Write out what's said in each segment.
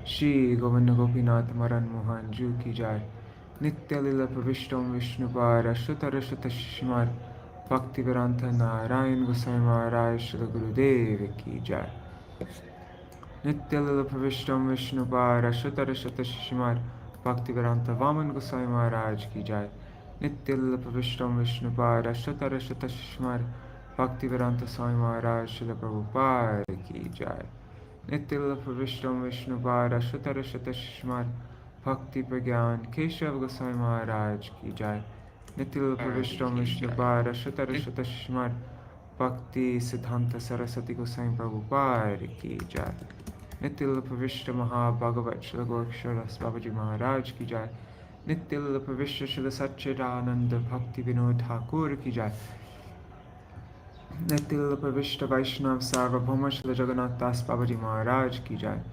श्री गोविंद गोपीनाथ मरन मोहन जू की जाय। नित्य लीला प्रविष्टम विष्णुपार अश्रुतर अश्रुत शिशुमार भक्ति वेदांत नारायण गोसाई महाराज श्री गुरुदेव की जाय। नित्य लीला प्रविष्टम विष्णुपार अश्रुतर अश्रुत शिशुमार भक्ति वेदांत वामन गोसाई महाराज की जाय। नित्य लीला प्रविष्टम विष्णुपार अश्रुतर अश्रुत शिशुमार भक्ति वेदांत स्वामी महाराज श्री प्रभुपाद की जाय। नित्य प्रविष्टम विष्णुपाद अश्रुतर शतमार भक्ति प्रज्ञान केशव गोसाई महाराज की जाय। नित्य प्रविष्टम विष्णुपाद अश्रुतर शतमार भक्ति सिद्धांत सरस्वती गोसाई प्रभुपाद की जाय। नित्य प्रविष्ट महाभागवत श्री गोरक्षर बाबाजी महाराज की जाय। नित्य प्रविष्ट श्री सच्चिदानंद भक्ति विनोद ठाकुर की जाय। नित्य प्रविष्ट वैष्णव सार्वभौम श्री जगन्नाथ दास बाबाजी महाराज की जाय।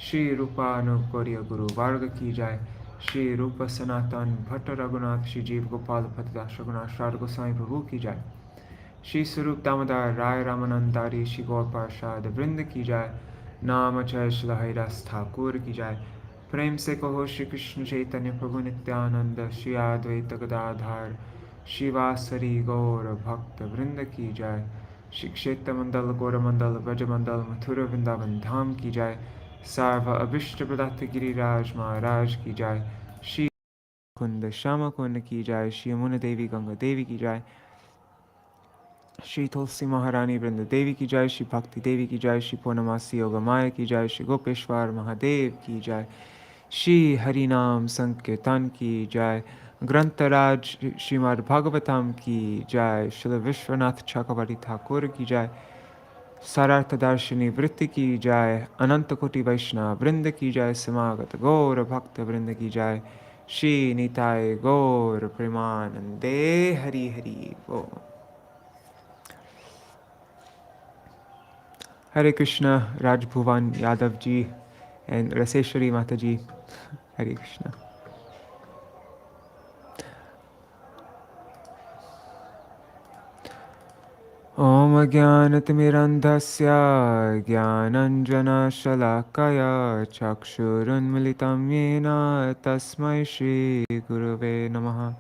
श्री रूपानुगौर्य गुरु वर्ग की जाय। श्री रूप सनातन भट्ट रघुनाथ श्री जीव गोपाल भट्टदास रघुनाथ श्रार गोसाई प्रभु की जाय। श्री स्वरूप दामोदर राय रामानंदारी श्री गौर पार्षद वृंद की जाय। नाम जय श्री हरिदास ठाकुर की जाय। प्रेम से कहो श्री कृष्ण चैतन्य प्रभु नित्यानंद श्री अद्वैत गदाधर शिवासरी गौर भक्त वृंद की जाय। श्री क्षेत्र मंडल गौर मंडल ब्रज मंडल मथुर वृंदावन धाम की जाय। सर्व अभिष्ट प्रदत्त गिरिराज महाराज की जाय। श्री कुंद श्याम कुंड की जाय। श्री यमुना देवी गंगा देवी की जाय। श्री तुलसी महारानी वृंद देवी की जाय। श्री भक्ति देवी की जाय। श्री पूर्णमासी योग माया की जाय। श्री गोपेश्वर महादेव की जाय। श्री हरिनाम संकीर्तन की जाय। ग्रंथराज श्रीमद्-भागवतम की जाय। श्री विश्वनाथ चक्रवर्ती ठाकुर की जाय। सरार्थ-दर्शिनी वृत्ति की जाय। अनंत कोटि वैष्णव वृंद की जाय। समागत गौर भक्त वृंद की जाय। श्री निताय गौर प्रेमानंदे हरि हरि बोल। Hare Krishna, Raj Bhuvan Yadav ji and Raseshwari Mata ji. Hare Krishna. Om Jnanatimirandhasya Jnananjana Shalakaya Chakshurunmilitam Yena Tasmai Shri Gurave Namaha.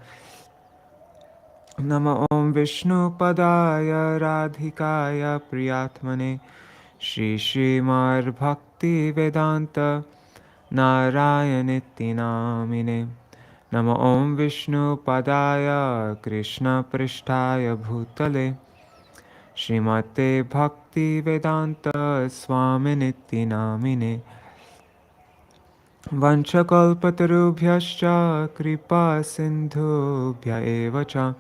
Nama Om Vishnu Padaya Radhikaya Priyatmane Shri Śrīmad Bhakti Vedanta Narayanitti Namine. Nama Om Vishnu Padaya Krishna Prishtaya Bhutale Śrīmate Bhakti Vedanta Swaminitti Namine. Vanchakalpatarubhyascha kripa sindhubhya eva cha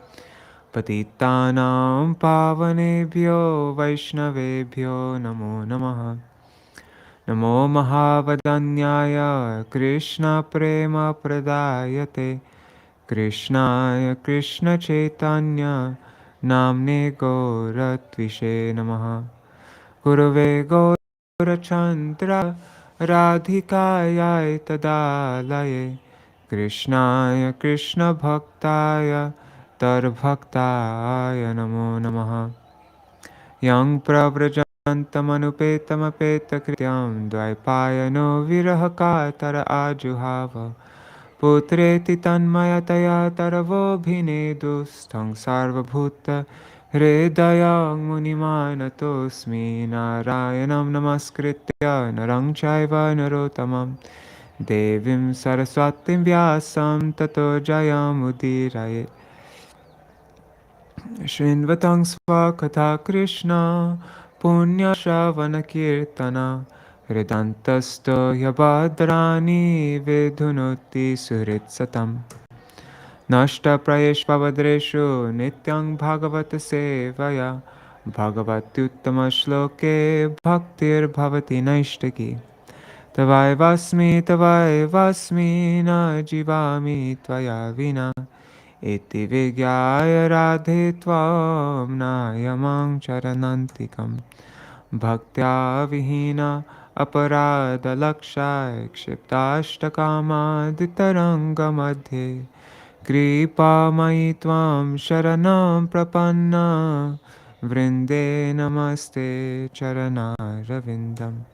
patitanam pavanebhyo vaishnavebhyo namo namaha. Namo mahavadanyaya Krishna prema pradayate Krishnaya Krishna chaitanya namne gauratvishe namaha. Gurave gaurachandra radhikaya tadalaye Krishnaya Krishna bhaktaya tarbhaktaya namo namaha. Yang pravrajantamanupetamapeta-krityam dvaipayano virahakatara ajuhava putreti tanmayataya taravobhinedusthang sarvabhuta hridayang munimanatosmi narayanam namaskritya narang chaiva narotamam devim saraswatim vyasam tato jayamudiraye. Shrinvatang svakatha Krishna punya shravana kirtana hridantasto yabhadrani vidhunoti suhritsatam. Nashta prayeshvavadreshu nityang bhagavata sevaya bhagavatyuttama shloke bhaktir bhavati naishtaki. Tavai vasmi na jivami tvaya vina iti vigyaya radhe tvam nayamang charanantikam. Bhaktya vihina aparada lakshaya kshiptastakama ditaranga madhe kripa mai tvam sharanam prapanna vrinde namaste charana ravindam.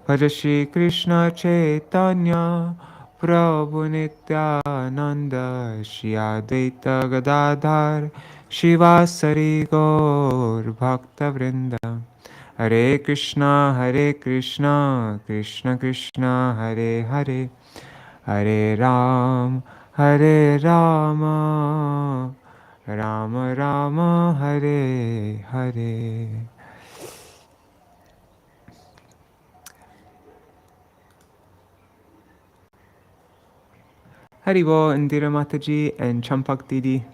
Bhaja Shri Krishna Chaitanya Prabhu Nityananda Shri Advaita Gadadhar Shivasari Gaur Bhakta Vrinda Hare Krishna Krishna Krishna Hare Hare Hare Hare Rama Rama Rama Hare Hare. Haribo, Indira Mataji, and Champak Didi.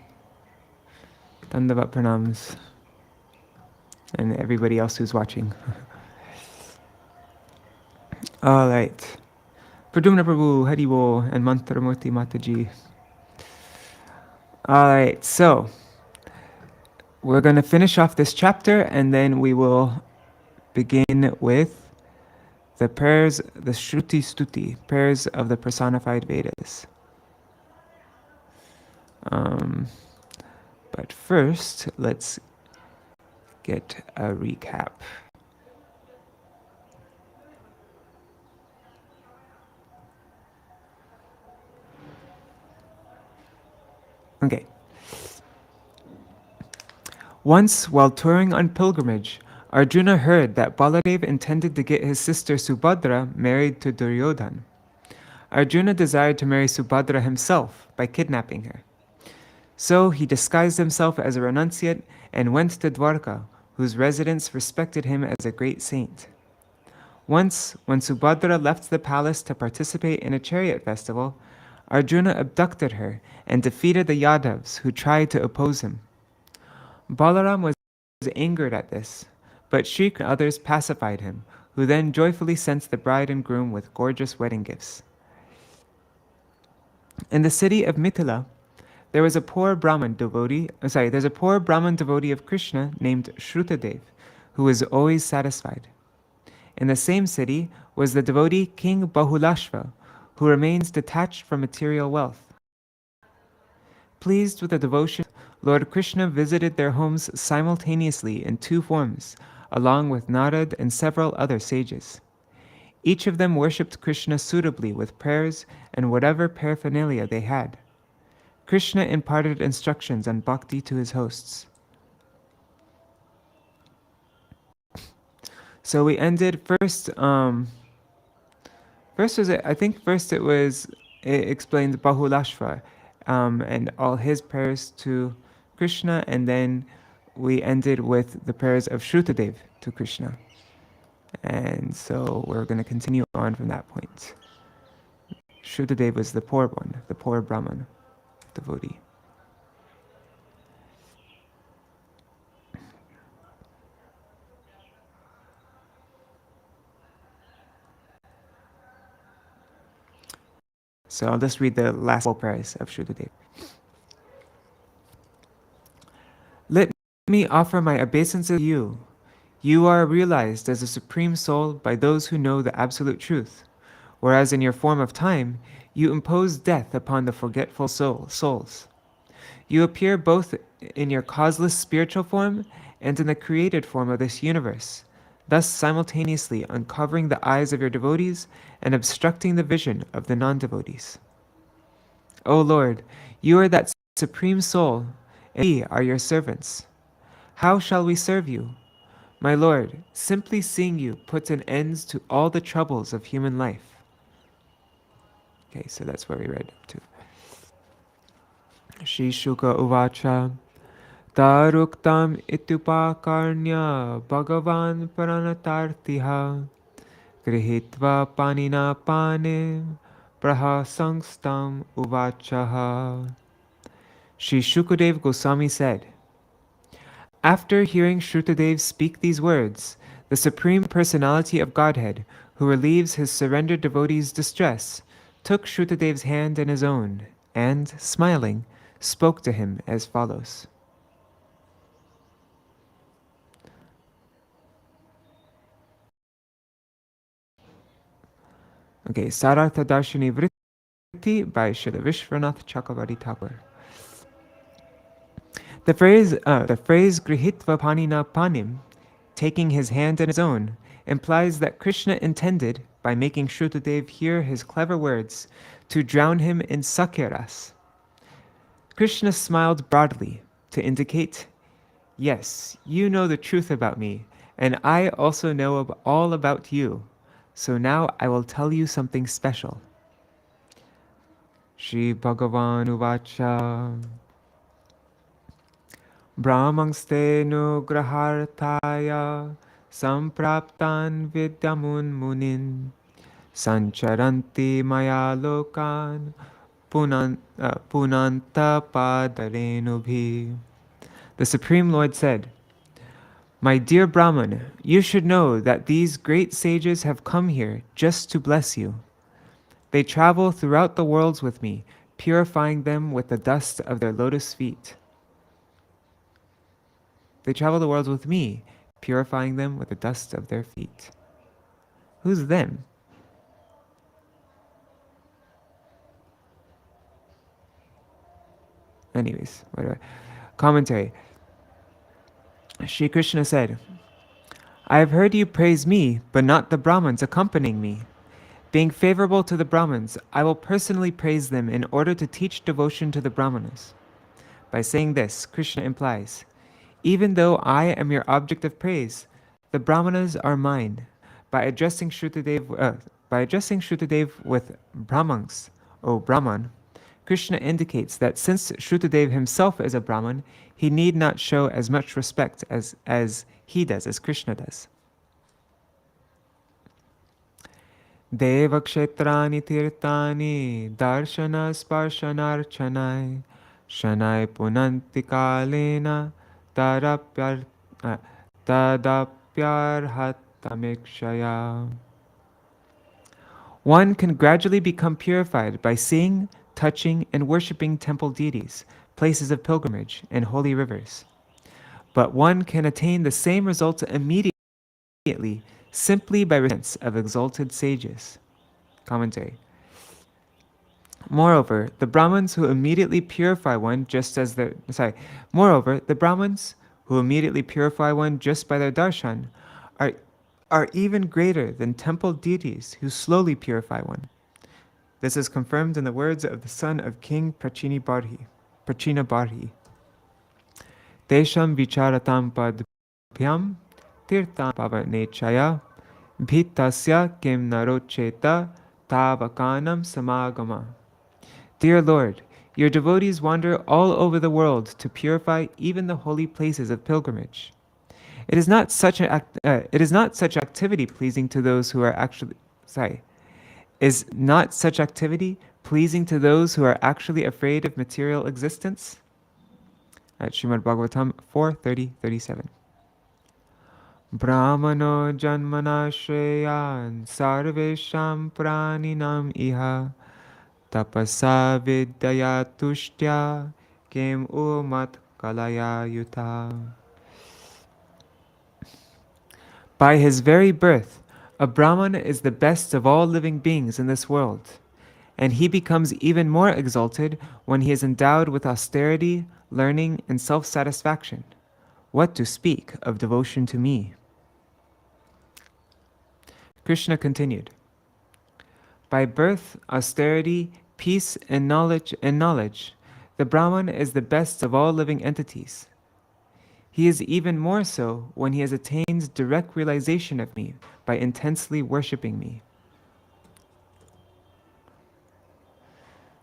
Dandavat Pranams. And everybody else who's watching. Alright. Pradumna Prabhu, Haribo, and Mantramurti Mataji. Alright, so we're going to finish off this chapter and then we will begin with the prayers, the Shruti Stuti, prayers of the personified Vedas. But first, let's get a recap. Okay. Once, while touring on pilgrimage, Arjuna heard that Baladev intended to get his sister Subhadra married to Duryodhana. Arjuna desired to marry Subhadra himself by kidnapping her. So he disguised himself as a renunciate and went to Dwarka, whose residents respected him as a great saint. Once, when Subhadra left the palace to participate in a chariot festival, Arjuna abducted her and defeated the Yadavas who tried to oppose him. Balaram was angered at this, but Shri and others pacified him, who then joyfully sent the bride and groom with gorgeous wedding gifts. In the city of Mithila, there's a poor Brahman devotee of Krishna named Shrutadev, who was always satisfied. In the same city was the devotee King Bahulashva, who remains detached from material wealth. Pleased with the devotion, Lord Krishna visited their homes simultaneously in two forms, along with Narad and several other sages. Each of them worshipped Krishna suitably with prayers and whatever paraphernalia they had. Krishna imparted instructions on bhakti to his hosts. So we ended first. It explained Bahulashva and all his prayers to Krishna, and then we ended with the prayers of Shrutadev to Krishna. And so we're going to continue on from that point. Shrutadev was the poor one, the poor Brahman devotee. So I'll just read the last four prayers of Shrutadev. Let me offer my obeisances to you. You are realized as a supreme soul by those who know the absolute truth, whereas in your form of time, you impose death upon the forgetful souls. You appear both in your causeless spiritual form and in the created form of this universe, thus simultaneously uncovering the eyes of your devotees and obstructing the vision of the non-devotees. O Lord, you are that supreme soul, and we are your servants. How shall we serve you? My Lord, simply seeing you puts an end to all the troubles of human life. Okay, so that's where we read up to. Shri Shuka Uvacha Taruktam itupakarnya Bhagavan Pranatartiha Grihitva Panina Panim Prahasangstam Uvachaha. Shri Shukadev Goswami said, after hearing Shrutadev speak these words, the Supreme Personality of Godhead, who relieves his surrendered devotees' distress, took Shrutadev's hand in his own and, smiling, spoke to him as follows. Okay, Sārārtha-darśinī vritti by Śrīla Viśvanātha Cakravartī Ṭhākura. The phrase Grihitva Panina Panim, taking his hand in his own, implies that Krishna intended, by making Shruta hear his clever words, to drown him in Sakyaras. Krishna smiled broadly to indicate, yes, you know the truth about me, and I also know all about you. So now I will tell you something special. Shri Bhagavan Uvacha Brahmangste nugrahartaya sampraptan vidyamun munin sancharanti maya lokan punanta padarenubhi. The Supreme Lord said, my dear Brahman, you should know that these great sages have come here just to bless you. They travel throughout the worlds with me, purifying them with the dust of their lotus feet. They travel the worlds with me, purifying them with the dust of their feet. Who's them? Anyways, whatever. Commentary. Shri Krishna said, I have heard you praise me, but not the Brahmins accompanying me. Being favorable to the Brahmins, I will personally praise them in order to teach devotion to the Brahmanas. By saying this, Krishna implies, even though I am your object of praise, the Brahmanas are mine. By addressing Shruta with Brahmans, O Brahman, Krishna indicates that since Shruta himself is a Brahman, he need not show as much respect as he does, as Krishna does. Deva kshetrani tirtani darshana sparshanarchanai shanai punanti kalena tadapyarhatamikshaya. One can gradually become purified by seeing, touching, and worshipping temple deities, places of pilgrimage, and holy rivers. But one can attain the same results immediately simply by resistance of exalted sages. Commentary. Moreover, the Brahmins who immediately purify one just by their darshan are even greater than temple deities who slowly purify one. This is confirmed in the words of the son of King Prachinabarhi. Tesham vicharatam padbhyam tirtam pavanechaya bhitasya kim narocheta tavakanam samagama. Dear Lord, your devotees wander all over the world to purify even the holy places of pilgrimage. It is not such activity pleasing to those who are actually afraid of material existence? At Śrīmad-Bhāgavatam 4:30-37. Brahmano janmana shreyan sarvesham praninam iha tapasa vidyaya tushtya kim umat kalaya yuta. By his very birth, a Brahman is the best of all living beings in this world, and he becomes even more exalted when he is endowed with austerity, learning, and self-satisfaction. What to speak of devotion to me? Krishna continued, by birth, austerity, peace, and knowledge, the Brahman is the best of all living entities. He is even more so when he has attained direct realization of me by intensely worshipping me.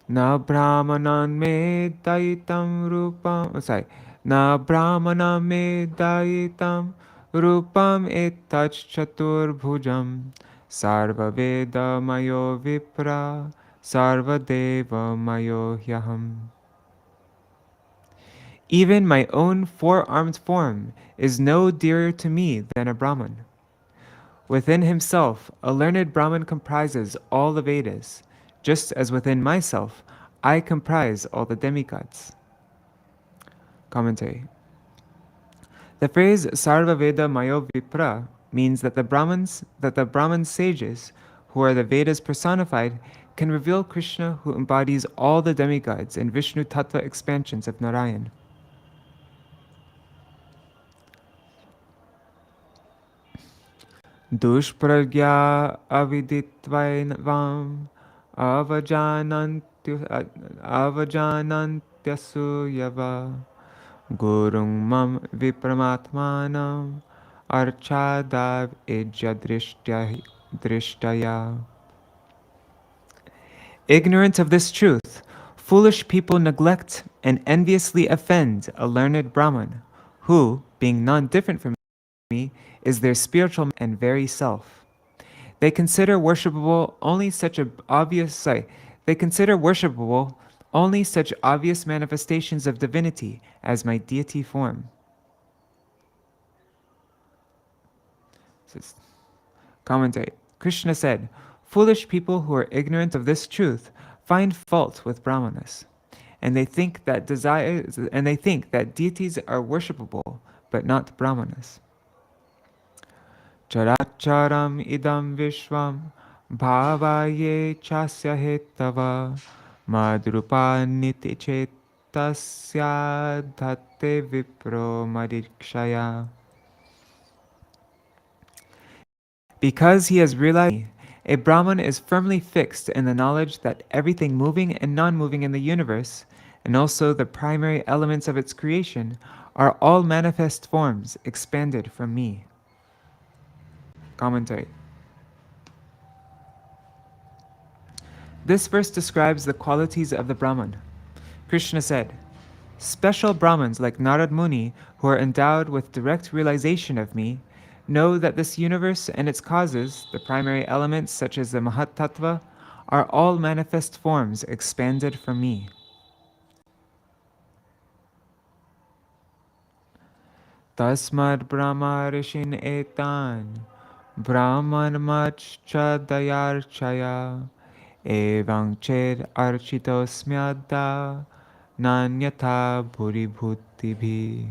Na brahmanan me dayitam rupam. Na brahmanan me dayitam rupam etach chatur bhujam sarva veda mayo vipra sarva deva mayo hyaham. Even my own four-armed form is no dearer to me than a Brahman. Within himself, a learned Brahman comprises all the Vedas, just as within myself, I comprise all the demigods. Commentary. The phrase Sarva Veda Mayo Vipra means that the Brahman sages, who are the Vedas personified, can reveal Krishna, who embodies all the demigods and Vishnu Tattva expansions of Narayan. Dushpragya aviditvainvam avajanantyasuyava gurung mam vipramatmanam archadav drishtaya. Ignorant of this truth, foolish people neglect and enviously offend a learned Brahman, who, being non-different from me, is their spiritual and very self. They consider worshipable only such obvious manifestations of divinity as my deity form. Commentary. Krishna said, foolish people who are ignorant of this truth find fault with Brahmanas, and they think that deities are worshipable, but not Brahmanas. Characharam idam vishvam bhavaye chasya hetava madrupa niti chetasya dhatte vipro marikshaya. Because he has realized a Brahman is firmly fixed in the knowledge that everything moving and non-moving in the universe, and also the primary elements of its creation, are all manifest forms expanded from me. Commentary. This verse describes the qualities of the Brahman. Krishna said, special Brahmins like Narad Muni, who are endowed with direct realization of me, know that this universe and its causes, the primary elements such as the Mahat Tattva, are all manifest forms expanded from me. Tasmad Brahma Rishin Etan Brahman Machcha Dayarchaya Evang Ched Architosmyada Nanyata Bhuri Bhutibhi.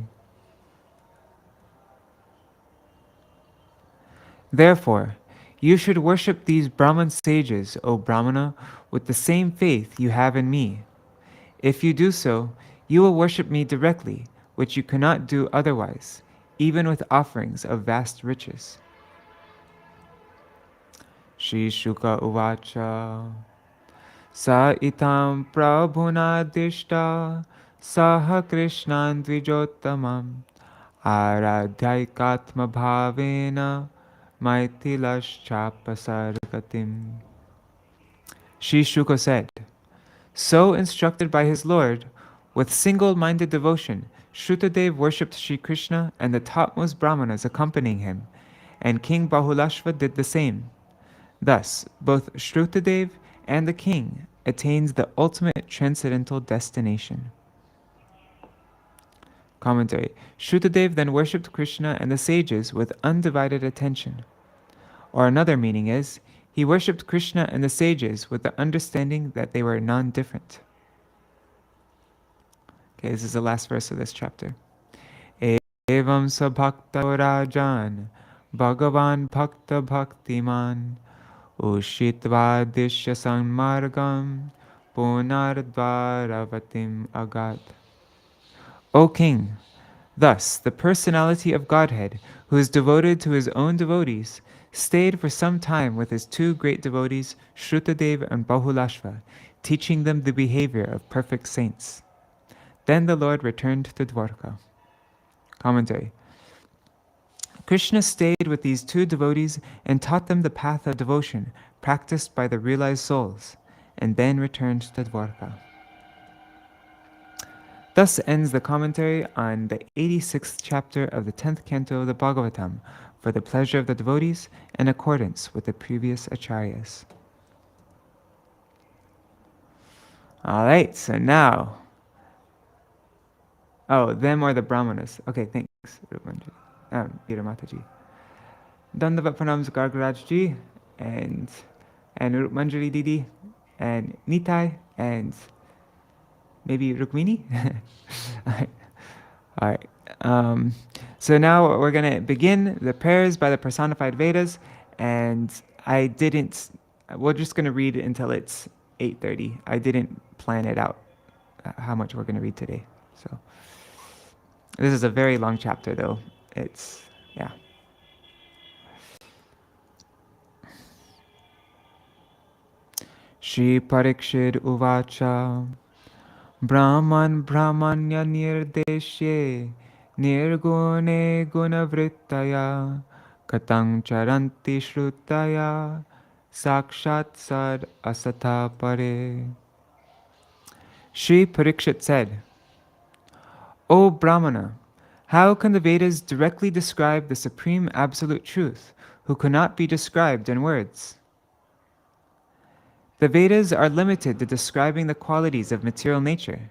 Therefore, you should worship these Brahman sages, O Brahmana, with the same faith you have in me. If you do so, you will worship me directly, which you cannot do otherwise, even with offerings of vast riches. Shri Shuka Uvacha Sa itam prabhuna dishta saha krishnan dvijottamam aradhyaikatma bhavena maithilaschapasargatim. Shri Shuka said, so instructed by his Lord, with single-minded devotion, Shrutadev worshipped Shri Krishna and the topmost Brahmanas accompanying him, and King Bahulashva did the same. Thus, both Shrutadev and the king attains the ultimate transcendental destination. Commentary. Shrutadev then worshipped Krishna and the sages with undivided attention. Or another meaning is, he worshipped Krishna and the sages with the understanding that they were non-different. Okay, this is the last verse of this chapter. Evam sabhakta rajan bhagavan bhakta bhaktiman ushitva dishya sanmargam punardvaravatim agat. O king, thus the personality of Godhead, who is devoted to his own devotees, stayed for some time with his two great devotees, Shrutadev and Bahulashva, teaching them the behavior of perfect saints. Then the Lord returned to Dwarka. Commentary. Krishna stayed with these two devotees and taught them the path of devotion practiced by the realized souls, and then returned to Dwarka. Thus ends the commentary on the 86th chapter of the 10th canto of the Bhagavatam, for the pleasure of the devotees in accordance with the previous acharyas. Alright, so now, them are the Brahmanas. Okay, thanks, Peter Mataji. Dandavat pranams Gargaraj and Manjari Didi, and Nitai, and maybe Rukmini? Alright. So now we're going to begin the prayers by the personified Vedas, and we're just going to read until it's 8:30. I didn't plan it out, how much we're going to read today. So this is a very long chapter though. Yeah. Shri Parikshit Uvacha Brahman Brahmanya Nirdeshye Nirgune Gunavrittaya Katang Charanti Shrutaya Sakshat Sad Asata Pare. Shri Parikshit said, O Brahmana, how can the Vedas directly describe the supreme absolute truth, who cannot be described in words? The Vedas are limited to describing the qualities of material nature,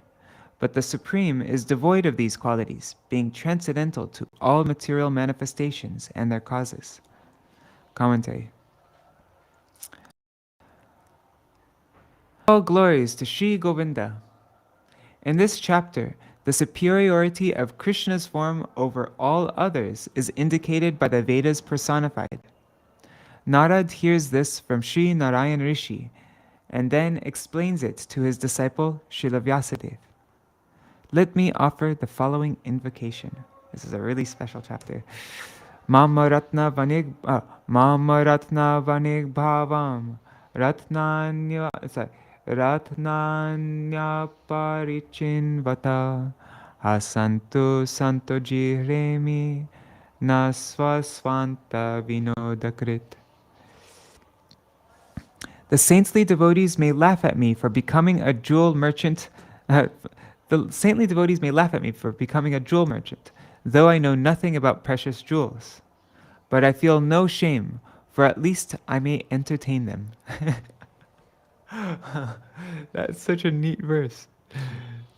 but the Supreme is devoid of these qualities, being transcendental to all material manifestations and their causes. Commentary. All glories to Sri Govinda. In this chapter, the superiority of Krishna's form over all others is indicated by the Vedas personified. Narad hears this from Sri Narayan Rishi and then explains it to his disciple Śrīla Vyasadeva. Let me offer the following invocation. This is a really special chapter. Mama Ratna Vanig Bhavam Ratnanya Parichinvata Asantu Santo Jiremi Nasvasvanta Vinodakrit. The saintly devotees may laugh at me for becoming a jewel merchant. The saintly devotees may laugh at me for becoming a jewel merchant, though I know nothing about precious jewels. But I feel no shame, for at least I may entertain them. That's such a neat verse.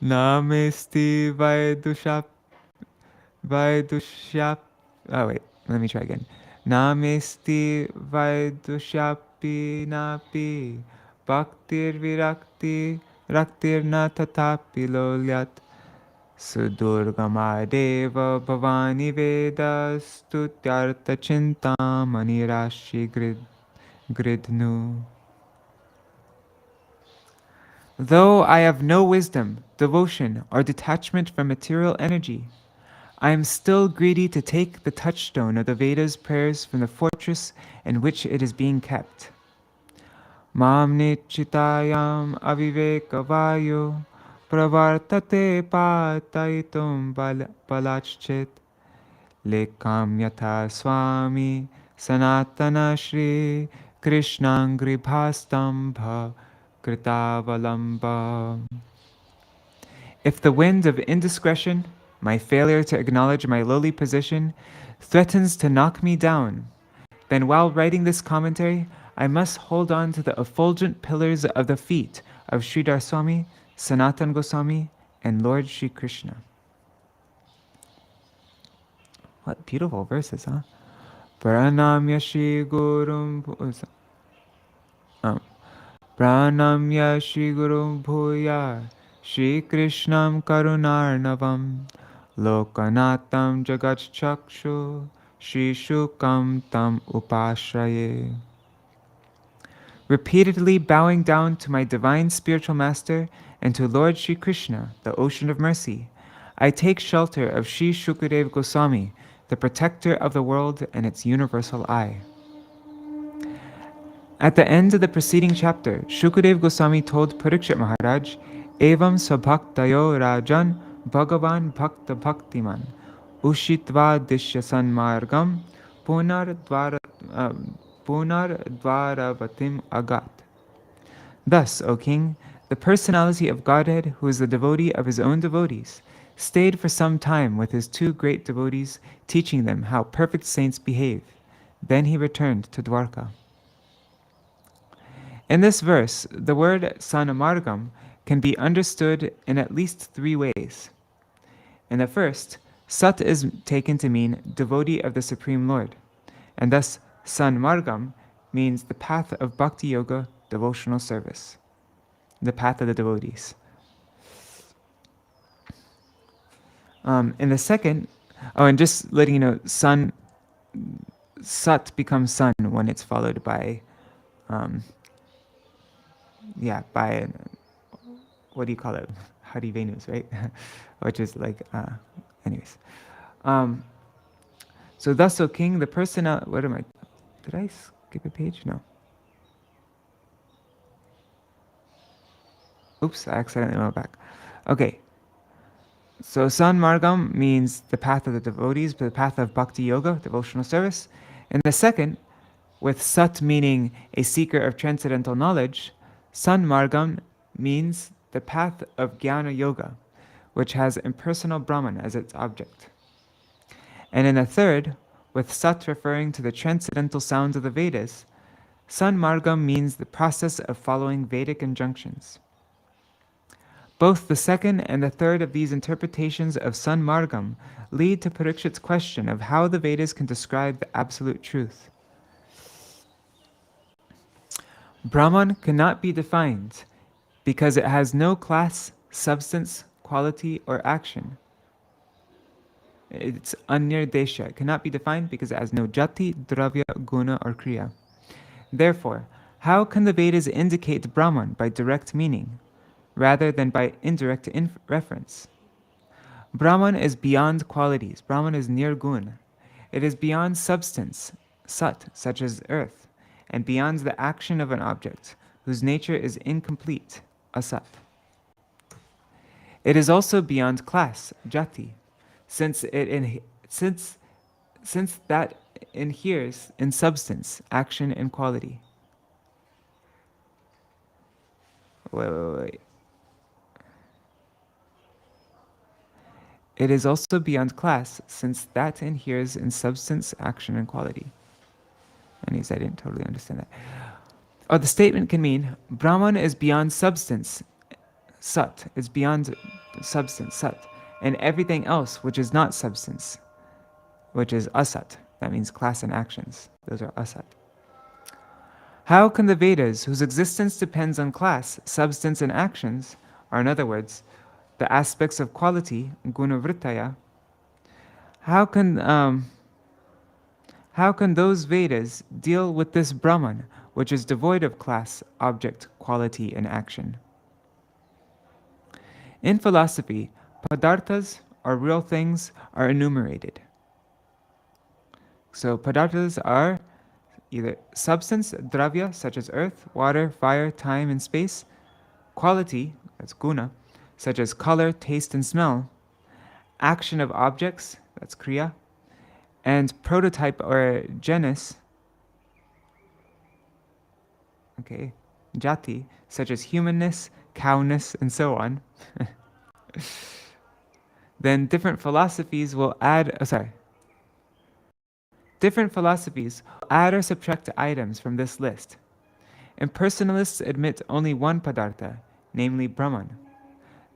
Namesti Vaidushap. Oh wait, let me try again. Namesti Vaidushapi Napi Bhaktir Virakti Raktir na tatapi lolyat Sudurgamadeva Bhavani Vedas Stutyartha Chintamani Rashi Gridnu. Though I have no wisdom, devotion, or detachment from material energy, I am still greedy to take the touchstone of the Vedas prayers from the fortress in which it is being kept. Mam nichitayam avivekavayo pravartate pataitum balachchit lekam yatha swami sanatana shri krishnangri bhastambha kritavalamba. If the wind of indiscretion, my failure to acknowledge my lowly position, threatens to knock me down, then while writing this commentary, I must hold on to the effulgent pillars of the feet of Sridhar Swami, Sanatan Goswami, and Lord Shri Krishna. What beautiful verses, huh? Pranamya Shri Gurum Pranamya Shri Gurum Bhuya Shri Krishnam Karunarnavam Lokanatam Jagat Chakshu Shri Shukam Tam Upashraye. Repeatedly bowing down to my divine spiritual master and to Lord Shri Krishna, the ocean of mercy, I take shelter of Shri Shukadeva Goswami, the protector of the world and its universal eye. At the end of the preceding chapter, Shukadeva Goswami told Parikshit Maharaj, Evam Sabhaktayo Rajan Bhagavan Bhakta Bhaktiman Ushitva Dishyasan Margam Punar Dvaravatim Agat. Thus, O king, the personality of Godhead, who is the devotee of his own devotees, stayed for some time with his two great devotees, teaching them how perfect saints behave. Then he returned to Dwarka. In this verse, the word sanamargam can be understood in at least three ways. In the first, sat is taken to mean devotee of the Supreme Lord, and thus sanmargam means the path of bhakti yoga, devotional service, the path of the devotees. In the second, and just letting you know, sat becomes sun when it's followed by, what do you call it? Hari Venus, right? Which is like, anyways. So thus, O king, the personality, did I skip a page? No. Oops, I accidentally went back. Okay. So Sanmargam means the path of the devotees, the path of bhakti yoga, devotional service. And the second, with Sat meaning a seeker of transcendental knowledge, Sanmargam means the path of Jnana Yoga, which has impersonal Brahman as its object. And in the third, with Sat referring to the transcendental sounds of the Vedas, Sanmargam means the process of following Vedic injunctions. Both the second and the third of these interpretations of Sanmargam lead to Parikshit's question of how the Vedas can describe the absolute truth. Brahman cannot be defined because it has no class, substance, quality, or action. It's anirdesha. It cannot be defined because it has no jati, dravya, guna, or kriya. Therefore, how can the Vedas indicate Brahman by direct meaning, rather than by indirect reference? Brahman is beyond qualities. Brahman is nirgun. It is beyond substance, sat, such as earth, and beyond the action of an object, whose nature is incomplete, asat. It is also beyond class, jati, since that inheres in substance, action, and quality. Wait. It is also beyond class, since that inheres in substance, action, and quality. And I didn't totally understand that. Or the statement can mean, Brahman is beyond substance, sat, is beyond substance, sat, and everything else which is not substance, which is asat. That means class and actions. Those are asat. How can the Vedas, whose existence depends on class, substance, and actions, or in other words, the aspects of quality, gunavrittaya, how can those Vedas deal with this Brahman, which is devoid of class, object, quality, and action? In philosophy, padarthas, or real things, are enumerated. So padarthas are either substance, dravya, such as earth, water, fire, time, and space; quality, that's guna, such as color, taste, and smell; action of objects, that's kriya; and prototype or genus, okay, jati, such as humanness, cowness, and so on. Then different philosophies will add or subtract items from this list. Impersonalists admit only one padartha, namely Brahman.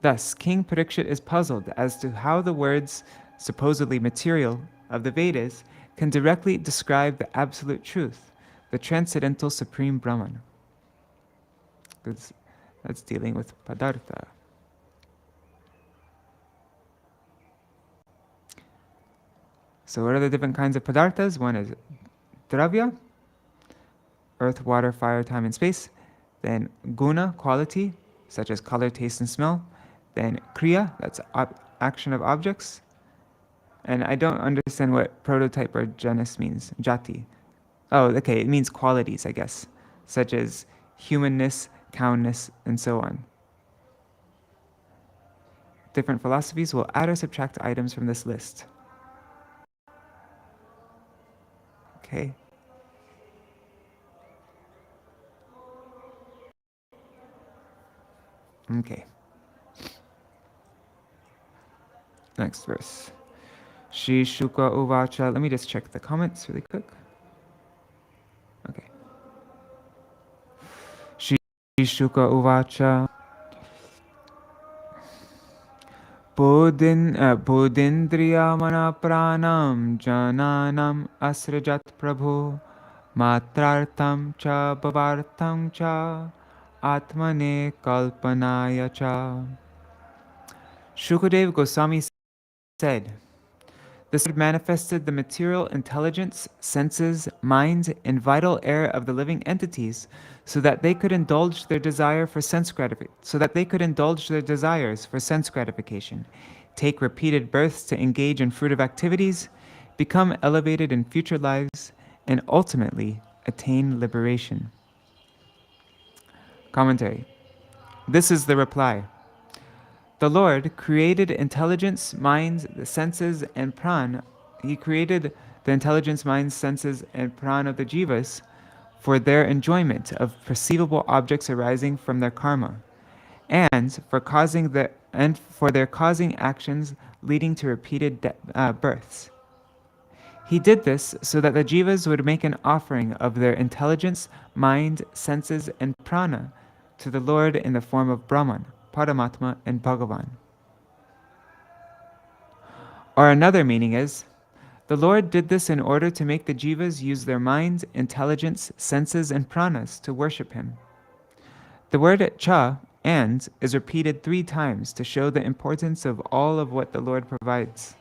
Thus, King Parikshit is puzzled as to how the words, supposedly material, of the Vedas can directly describe the absolute truth, the transcendental supreme Brahman. That's dealing with padartha. So what are the different kinds of padarthas? One is dravya, earth, water, fire, time, and space. Then guna, quality, such as color, taste, and smell. Then kriya, that's action of objects. And I don't understand what prototype or genus means, jati. Oh, okay, it means qualities, I guess, such as humanness, cowness, and so on. Different philosophies will add or subtract items from this list. Okay. Okay. Next verse. Shri Shuka Uvacha. Let me just check the comments really quick. Okay. Shri Shuka Uvacha. Bodhindriya mana pranam jananam asrajat prabhu matrartam cha bhavartam cha atmane kalpanaya cha. Shukadeva Goswami said, the Lord manifested the material intelligence, senses, mind, and vital air of the living entities so that they could indulge their desire for sense desires for sense gratification, take repeated births to engage in fruitive activities, become elevated in future lives, and ultimately attain liberation. Commentary. This is the reply. The Lord created intelligence, mind, the senses, and prana. He created the intelligence, mind, senses, and prana of the jivas for their enjoyment of perceivable objects arising from their karma, and for their causing actions leading to repeated births. He did this so that the jivas would make an offering of their intelligence, mind, senses, and prana to the Lord in the form of Brahman, Paramatma, and Bhagavan. Or another meaning is, the Lord did this in order to make the jivas use their mind, intelligence, senses, and pranas to worship Him. The word cha, and, is repeated 3 times to show the importance of all of what the Lord provides.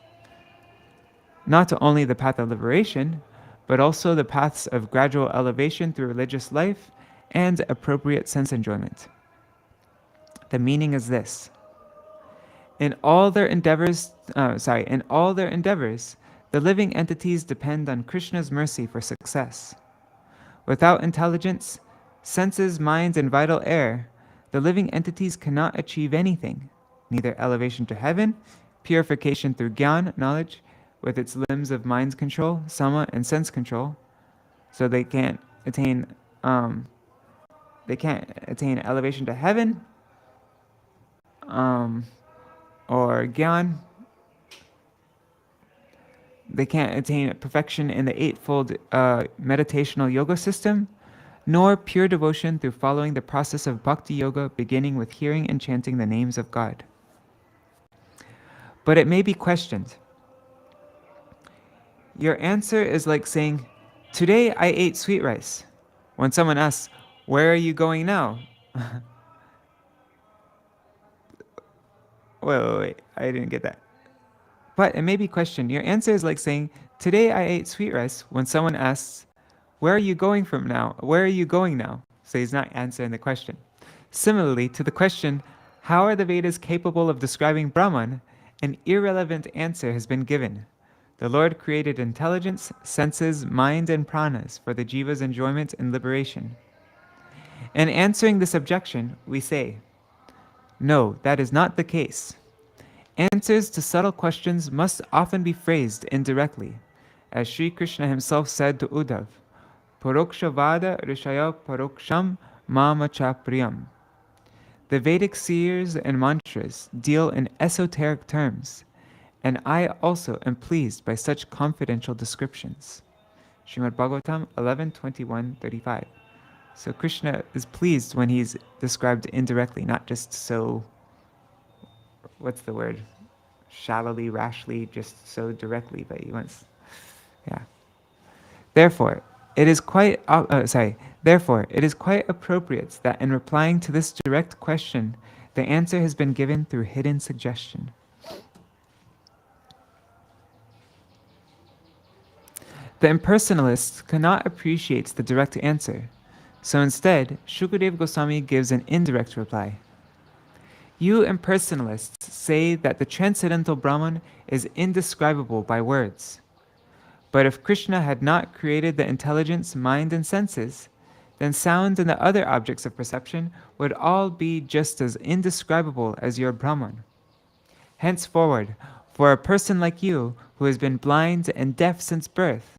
Not only the path of liberation, but also the paths of gradual elevation through religious life and appropriate sense enjoyment. The meaning is this. In all their endeavors, the living entities depend on Krishna's mercy for success. Without intelligence, senses, minds, and vital air, the living entities cannot achieve anything, neither elevation to heaven, purification through jnana, knowledge, with its limbs of mind's control, sama, and sense control, so they can't attain elevation to heaven, or jnana. They can't attain perfection in the eightfold meditational yoga system, nor pure devotion through following the process of bhakti yoga, beginning with hearing and chanting the names of God. But it may be questioned. Your answer is like saying, "Today I ate sweet rice." When someone asks, "Where are you going now?" Wait, I didn't get that. But it may be questioned. Your answer is like saying, "Today I ate sweet rice," when someone asks, "Where are you going from now? Where are you going now?" So he's not answering the question. Similarly, to the question, "How are the Vedas capable of describing Brahman?" an irrelevant answer has been given. The Lord created intelligence, senses, mind, and pranas for the jiva's enjoyment and liberation. In answering this objection, we say, no, that is not the case. Answers to subtle questions must often be phrased indirectly, as Sri Krishna himself said to Uddhav, "Parokshavada rishaya paroksham mamacha priyam." The Vedic seers and mantras deal in esoteric terms, and I also am pleased by such confidential descriptions. Śrīmad-Bhāgavatam 11:21-35. So Krishna is pleased when he's described indirectly, not just so, what's the word? Shallowly, rashly, just so directly, but he wants, yeah. Therefore, it is quite appropriate that in replying to this direct question, the answer has been given through hidden suggestion. The impersonalists cannot appreciate the direct answer, so instead, Shukadeva Goswami gives an indirect reply. You impersonalists say that the transcendental Brahman is indescribable by words. But if Krishna had not created the intelligence, mind, and senses, then sound and the other objects of perception would all be just as indescribable as your Brahman. Henceforward, for a person like you, who has been blind and deaf since birth,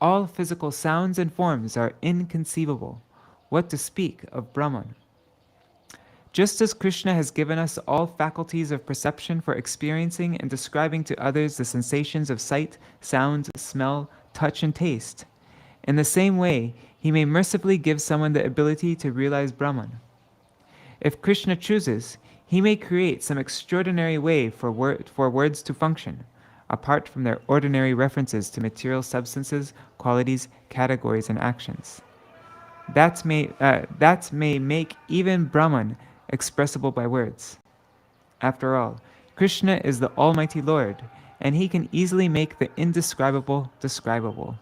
all physical sounds and forms are inconceivable. What to speak of Brahman? Just as Krishna has given us all faculties of perception for experiencing and describing to others the sensations of sight, sound, smell, touch, and taste, in the same way, he may mercifully give someone the ability to realize Brahman. If Krishna chooses, he may create some extraordinary way for words to function, apart from their ordinary references to material substances, qualities, categories, and actions. That may make even Brahman expressible by words. After all, Krishna is the Almighty Lord, and he can easily make the indescribable describable.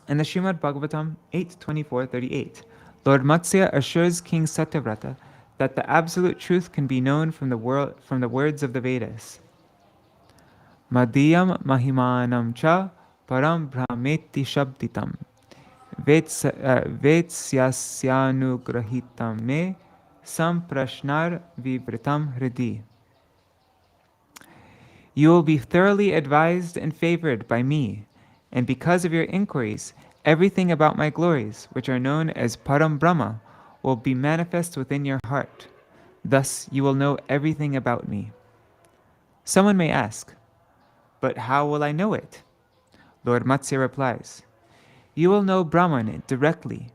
In the Śrīmad-Bhāgavatam 8:24-38, Lord Matsya assures King Satyavrata that the absolute truth can be known from the words of the Vedas. Madhyam mahimanam cha param brahmeti shabditam Vetsyasyanugrahitam me samprashnar vivritam hridi. You will be thoroughly advised and favored by me, and because of your inquiries, everything about my glories, which are known as Param Brahma, will be manifest within your heart. Thus you will know everything about me. Someone may ask, but how will I know it? Lord Matsya replies, you will know Brahman directly,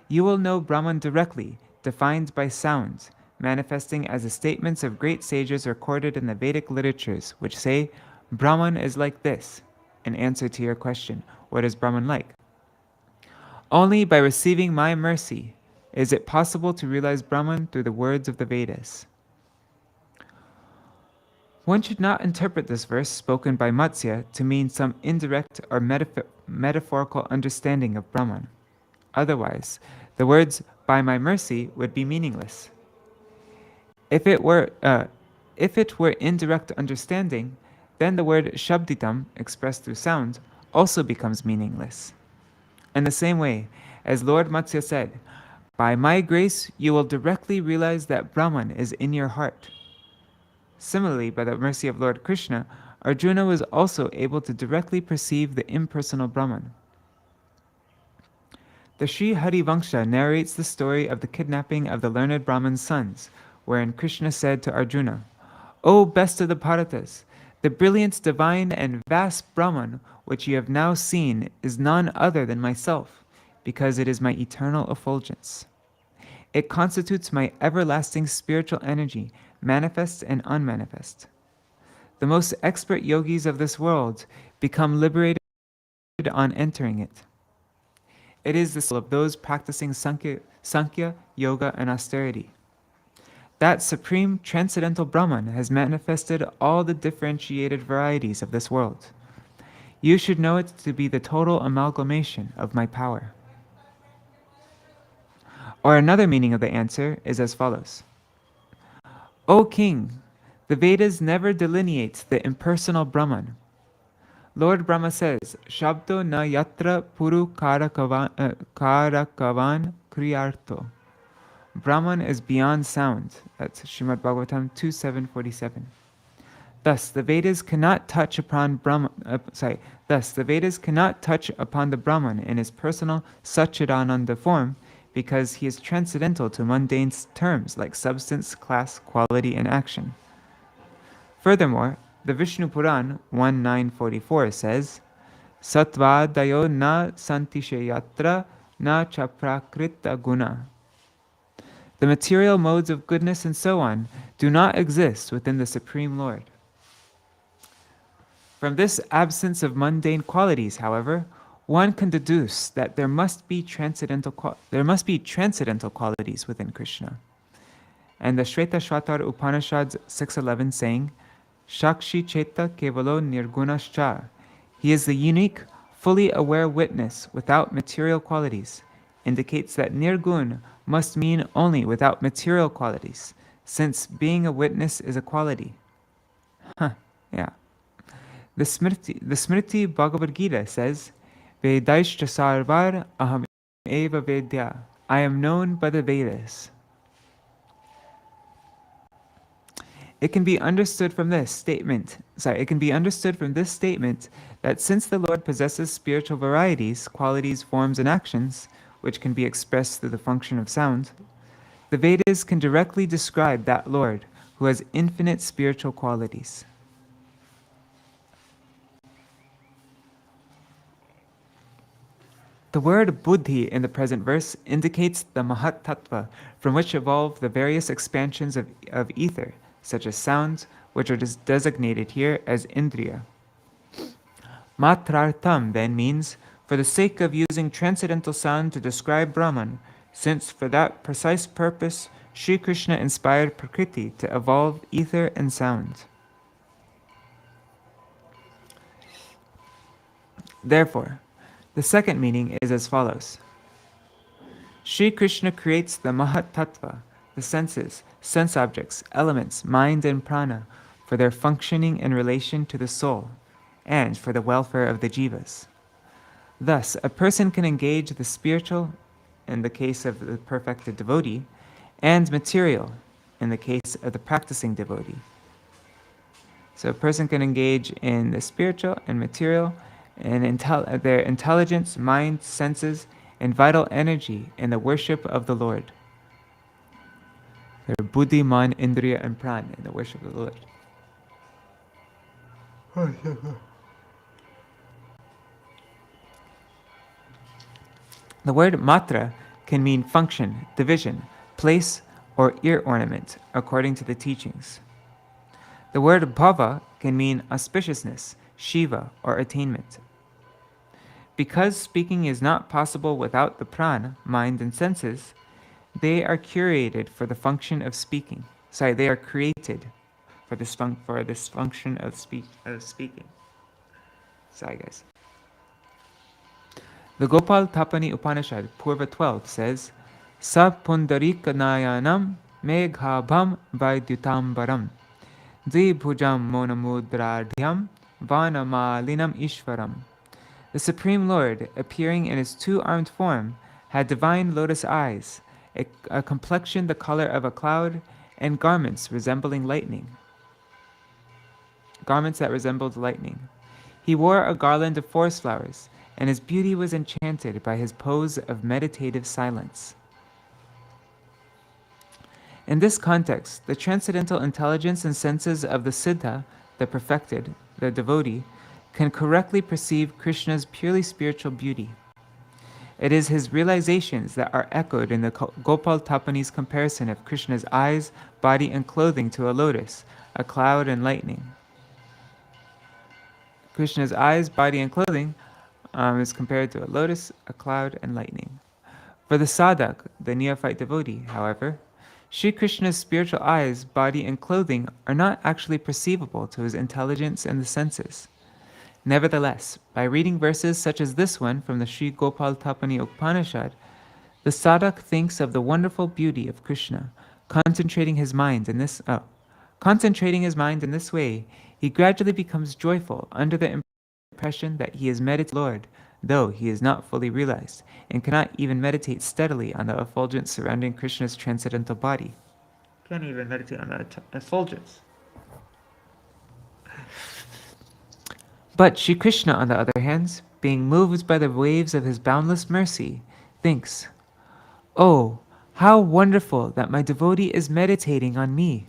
you will know Brahman directly, defined by sounds, manifesting as the statements of great sages recorded in the Vedic literatures, which say, Brahman is like this. In answer to your question, what is Brahman like? Only by receiving my mercy is it possible to realize Brahman through the words of the Vedas. One should not interpret this verse spoken by Matsya to mean some indirect or metaphorical understanding of Brahman. Otherwise, the words by my mercy would be meaningless. If it were indirect understanding, then the word shabditam, expressed through sound, also becomes meaningless. In the same way, as Lord Matsya said, by my grace you will directly realize that Brahman is in your heart. Similarly, by the mercy of Lord Krishna, Arjuna was also able to directly perceive the impersonal Brahman. The Sri Harivansha narrates the story of the kidnapping of the learned Brahman's sons, wherein Krishna said to Arjuna, O best of the Bharatas, the brilliant, divine, and vast Brahman which you have now seen is none other than myself, because it is my eternal effulgence. It constitutes my everlasting spiritual energy, manifest and unmanifest. The most expert yogis of this world become liberated on entering it. It is the soul of those practicing Sankhya, Yoga, and austerity. That supreme transcendental Brahman has manifested all the differentiated varieties of this world. You should know it to be the total amalgamation of my power. Or another meaning of the answer is as follows. O king, the Vedas never delineate the impersonal Brahman. Lord Brahma says, Shabdo na yatra puru karakavan kriyarto. Brahman is beyond sound. That's Śrīmad-Bhāgavatam 2.7.47. Thus, the Vedas cannot touch upon the Brahman in his personal Satchidananda form, because he is transcendental to mundane terms like substance, class, quality, and action. Furthermore, the Vishnu Puran 1.9.44 says, Satvadayo na santishayatra na chaprakrita guna. The material modes of goodness and so on do not exist within the Supreme Lord. From this absence of mundane qualities, however, one can deduce that there must be transcendental qualities within Krishna. And the Shvetashvatar Upanishad 6.11 saying, Shakshi Cheta Kevalo Nirgunascha. He is the unique, fully aware witness without material qualities, indicates that Nirgun must mean only without material qualities, since being a witness is a quality. Yeah. The Smriti Bhagavad Gita says, Vedaishcha sarvar aham eva vedya. I am known by the Vedas. It can be understood from this statement that since the Lord possesses spiritual varieties, qualities, forms, and actions, which can be expressed through the function of sound, the Vedas can directly describe that Lord who has infinite spiritual qualities. The word buddhi in the present verse indicates the Mahat Tattva from which evolve the various expansions of ether, such as sounds, which are designated here as indriya. Matrartham then means, for the sake of using transcendental sound to describe Brahman, since for that precise purpose Sri Krishna inspired Prakriti to evolve ether and sound. Therefore, the second meaning is as follows. Sri Krishna creates the Mahat Tattva, the senses, sense objects, elements, mind and prana, for their functioning in relation to the soul, and for the welfare of the jivas. Thus, a person can engage the spiritual, in the case of the perfected devotee, and material, in the case of the practicing devotee. So a person can engage in the spiritual and material, and their intelligence, mind, senses, and vital energy in the worship of the Lord. Their buddhi, man, indriya, and pran in the worship of the Lord. The word matra can mean function, division, place, or ear ornament, according to the teachings. The word bhava can mean auspiciousness, shiva, or attainment. Because speaking is not possible without the prana, mind, and senses, they are curated for the function of speaking. They are created for this function of speaking. Sorry, guys. The Gopal Tapani Upanishad, Purva 12, says, Sa pundarika nayanam meghabham vaidyutambaram dvibhujam monamudradhyam vanamalinam ishvaram. The Supreme Lord, appearing in his two-armed form, had divine lotus eyes, a complexion the color of a cloud, and garments resembling lightning. Garments that resembled lightning. He wore a garland of forest flowers, and his beauty was enchanted by his pose of meditative silence. In this context, the transcendental intelligence and senses of the Siddha, the perfected, the devotee, can correctly perceive Krishna's purely spiritual beauty. It is his realizations that are echoed in the Gopal Tapani's comparison of Krishna's eyes, body, and clothing to a lotus, a cloud, and lightning. Krishna's eyes, body, and clothing is compared to a lotus, a cloud, and lightning. For the sadhak, the neophyte devotee, however, Sri Krishna's spiritual eyes, body, and clothing are not actually perceivable to his intelligence and the senses. Nevertheless, by reading verses such as this one from the Sri Gopal Tapani Upanishad, the sadhak thinks of the wonderful beauty of Krishna. Concentrating his mind in this way, he gradually becomes joyful under the impression that he is meditating Lord, though he is not fully realized, and cannot even meditate steadily on the effulgence surrounding Krishna's transcendental body. Can't even meditate on the effulgence. But Sri Krishna, on the other hand, being moved by the waves of his boundless mercy, thinks, "Oh, how wonderful that my devotee is meditating on me."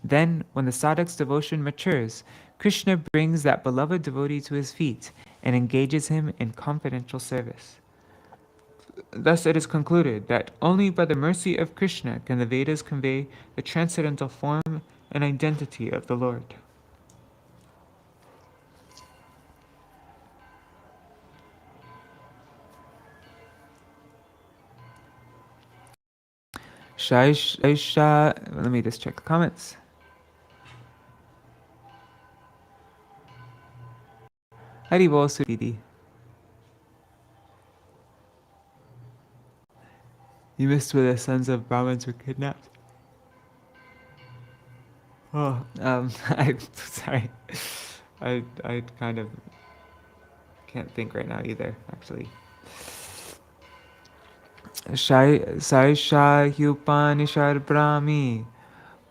Then, when the sadhak's devotion matures, Krishna brings that beloved devotee to his feet and engages him in confidential service. Thus it is concluded that only by the mercy of Krishna can the Vedas convey the transcendental form and identity of the Lord. Let me just check the comments. Hari Bol Sudidi. You missed where the sons of Brahmins were kidnapped? I'm sorry. I kind of can't think right now either, actually. Saisha Upanishad Brahmi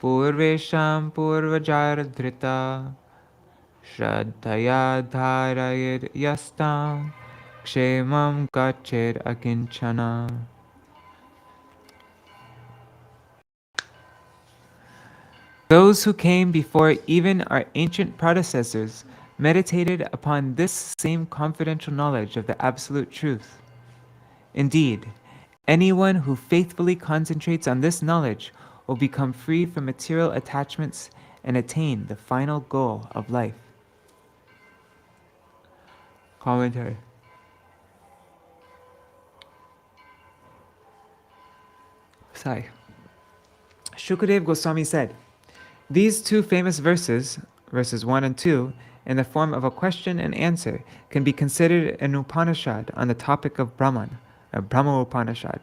Purvesham Purvajar Dhrita Shraddhaya Dharayir Yastam Kshemam Gachir Akinchana. Those who came before even our ancient predecessors meditated upon this same confidential knowledge of the absolute truth. Indeed, anyone who faithfully concentrates on this knowledge will become free from material attachments and attain the final goal of life. Commentary. Sai. Shukadeva Goswami said, these two famous verses, verses 1 and 2, in the form of a question and answer, can be considered an Upanishad on the topic of Brahman, a Brahma Upanishad.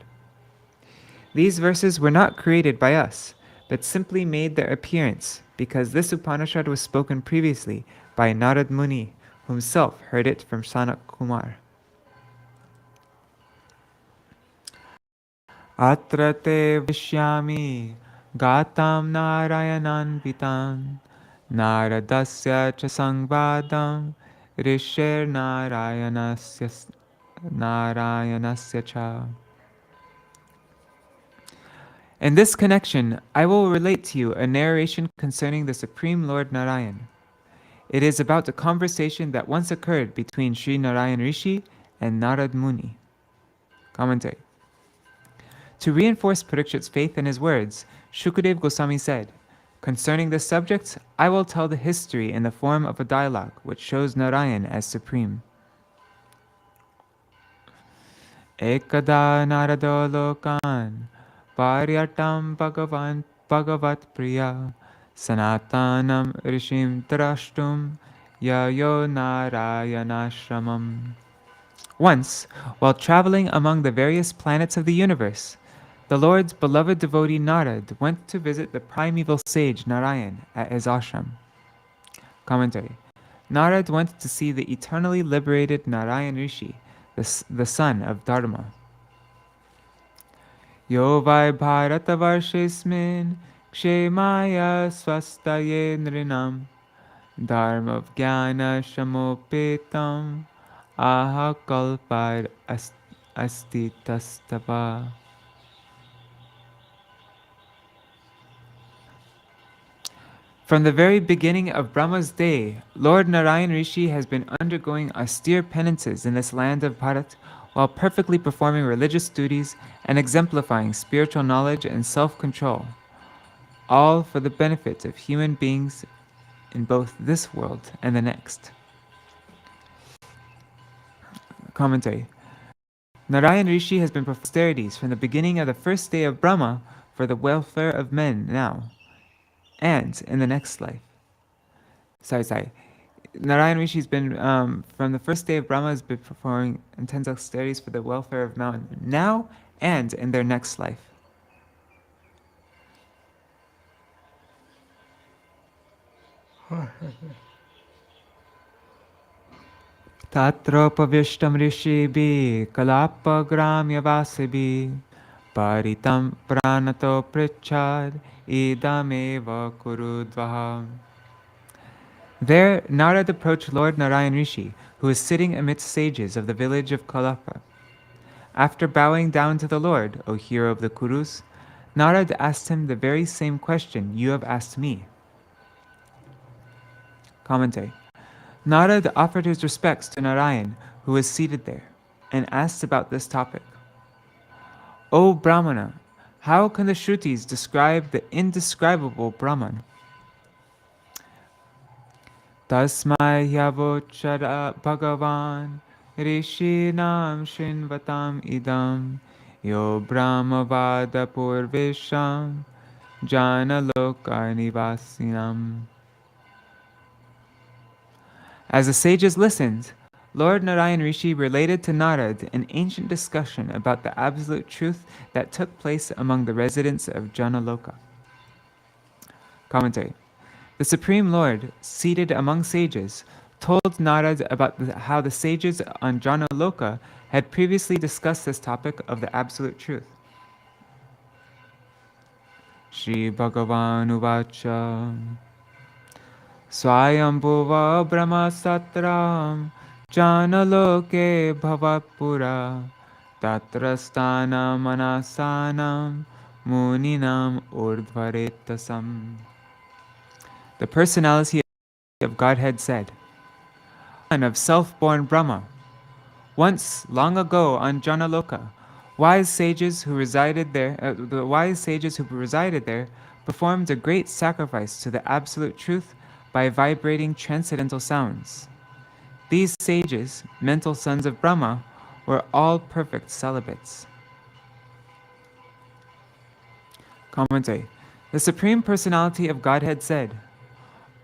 These verses were not created by us, but simply made their appearance because this Upanishad was spoken previously by Narad Muni, who himself heard it from Sanat Kumar. Atra te vishyami gatam narayanan vitam naradasya cha sangvadam rishir narayanasya cha. In this connection, I will relate to you a narration concerning the Supreme Lord Narayan. It is about the conversation that once occurred between Sri Narayan Rishi and Narad Muni. Commentary. To reinforce Parikshit's faith in his words, Shukadev Goswami said, "Concerning this subject, I will tell the history in the form of a dialogue which shows Narayan as supreme. Ekada narado lokan paryatam bhagavat priya sanatanam rishim drashtum yayo narayanashramam." Once, while traveling among the various planets of the universe, the Lord's beloved devotee Narad went to visit the primeval sage Narayan at his ashram. Commentary. Narad went to see the eternally liberated Narayan Rishi, the son of Dharma. Yo vai bharatavarshismin kshemaya swastaye nrinam dharma jnana shamopetam aha kalpar asti tastava. From the very beginning of Brahma's day, Lord Narayan Rishi has been undergoing austere penances in this land of Bharat while perfectly performing religious duties and exemplifying spiritual knowledge and self-control, all for the benefit of human beings in both this world and the next. Commentary. Narayan Rishi has been performing austerities from the beginning of the first day of Brahma for the welfare of men now and in the next life. Narayan Rishi has been, from the first day of Brahma, has been performing intense austerities for the welfare of men now and in their next life. Tatra pavishtam rishibi kalapa gramya vasibi paritam pranato prichad idameva kurudvaha. There, Narad approached Lord Narayan Rishi, who was sitting amidst sages of the village of Kalapa. After bowing down to the Lord, O hero of the Kurus, Narad asked him the very same question you have asked me. Commentary. Narad offered his respects to Narayan, who was seated there, and asked about this topic. O Brahmana, how can the Shrutis describe the indescribable Brahman? Tasmai yavochara bhagavan rishinam shinvatam idam yo brahmavada purvisham jana loka nivasinam. As the sages listened, Lord Narayan Rishi related to Narad an ancient discussion about the absolute truth that took place among the residents of Janaloka. Commentary. The Supreme Lord, seated among sages, told Narad about how the sages on Janaloka had previously discussed this topic of the absolute truth. Shri Bhagavan Uvacha Swayambhuva Brahma Satram Janaloke Bhavapura Tatrasthanam Manasanam Muninam Urdhvaretasam. The personality of Godhead said, "Son of self-born Brahma, once long ago on Janaloka, the wise sages who resided there performed a great sacrifice to the absolute truth by vibrating transcendental sounds. These sages, mental sons of Brahma, were all perfect celibates." Commentary. The Supreme Personality of Godhead said,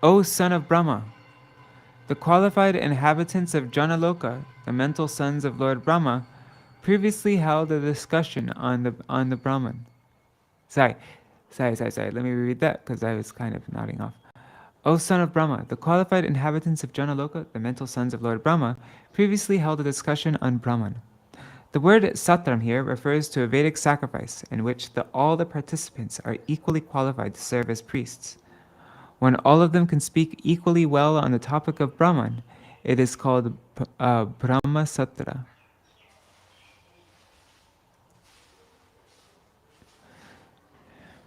"O son of Brahma, the qualified inhabitants of Janaloka, the mental sons of Lord Brahma, previously held a discussion on the Brahman." Sorry. Let me reread that because I was kind of nodding off. O son of Brahma, the qualified inhabitants of Janaloka, the mental sons of Lord Brahma, previously held a discussion on Brahman. The word satram here refers to a Vedic sacrifice in which all the participants are equally qualified to serve as priests. When all of them can speak equally well on the topic of Brahman, it is called Brahma Satra.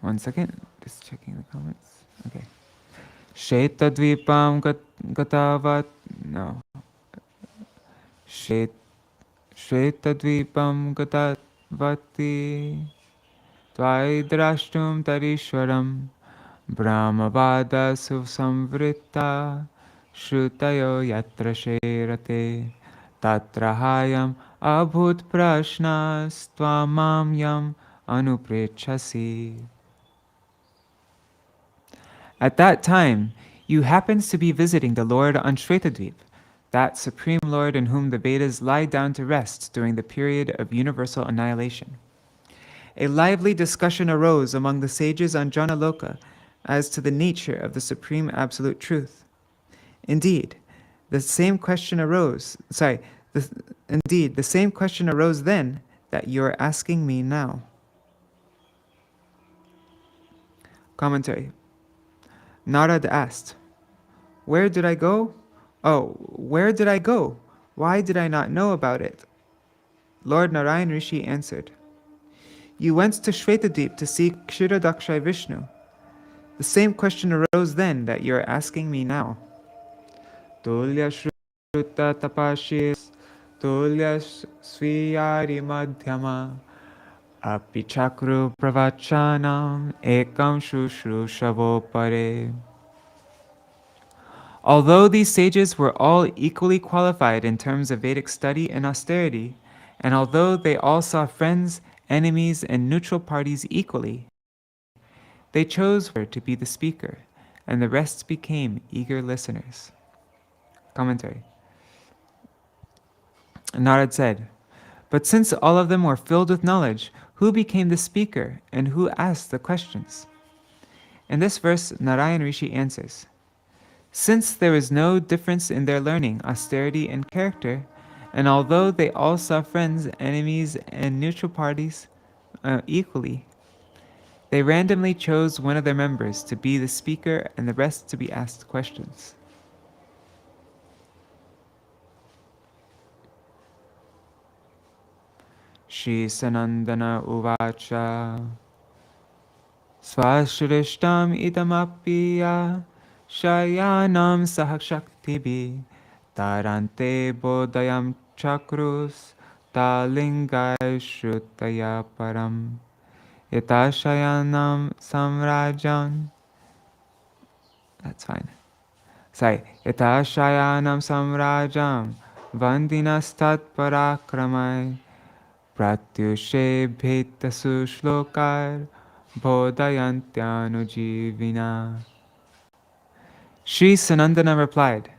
One second, just checking the comments. Okay. Shetadvipam gatavat. No. Shetadvipam gatavati. Tvaidrashtum tarishwaram. Brahmavada susamvrita. Shrutayo yatra sherate. Tatrahayam abhut prashnas. Tvamam yam anuprechasi. At that time, you happened to be visiting the Lord on Shvetadvip, that supreme Lord in whom the Vedas lie down to rest during the period of universal annihilation. A lively discussion arose among the sages on Janaloka as to the nature of the supreme absolute truth. Indeed, the same question arose then that you are asking me now. Commentary. Narad asked, "Where did I go? Oh, where did I go? Why did I not know about it?" Lord Narayan Rishi answered, "You went to Shvetadvip to seek Kshirodakshai Vishnu. The same question arose then that you are asking me now." Tulya Shruta Tapashis Tulya Sviyari Madhyama Api Chakru Pravachanam Ekam Shushrushavho Pare. Although these sages were all equally qualified in terms of Vedic study and austerity, and although they all saw friends, enemies, and neutral parties equally, they chose her to be the speaker, and the rest became eager listeners. Commentary. Narad said, "But since all of them were filled with knowledge, who became the speaker and who asked the questions?" In this verse, Narayan Rishi answers, "Since there is no difference in their learning, austerity, and character, and although they all saw friends, enemies, and neutral parties equally, they randomly chose one of their members to be the speaker and the rest to be asked questions." Shri Sanandana Uvacha Swashrishtam idamapiya Shayanam sahakshaktibi Tarante bodayam chakrus Talingay shrutaya param Yata shayanam samrajan. That's fine. Sorry. Yata shayanam samrajam Vandinastat parakramai Pratyushe bhetasu shlokar bodhayantyanujivina. Sri Sanandana replied,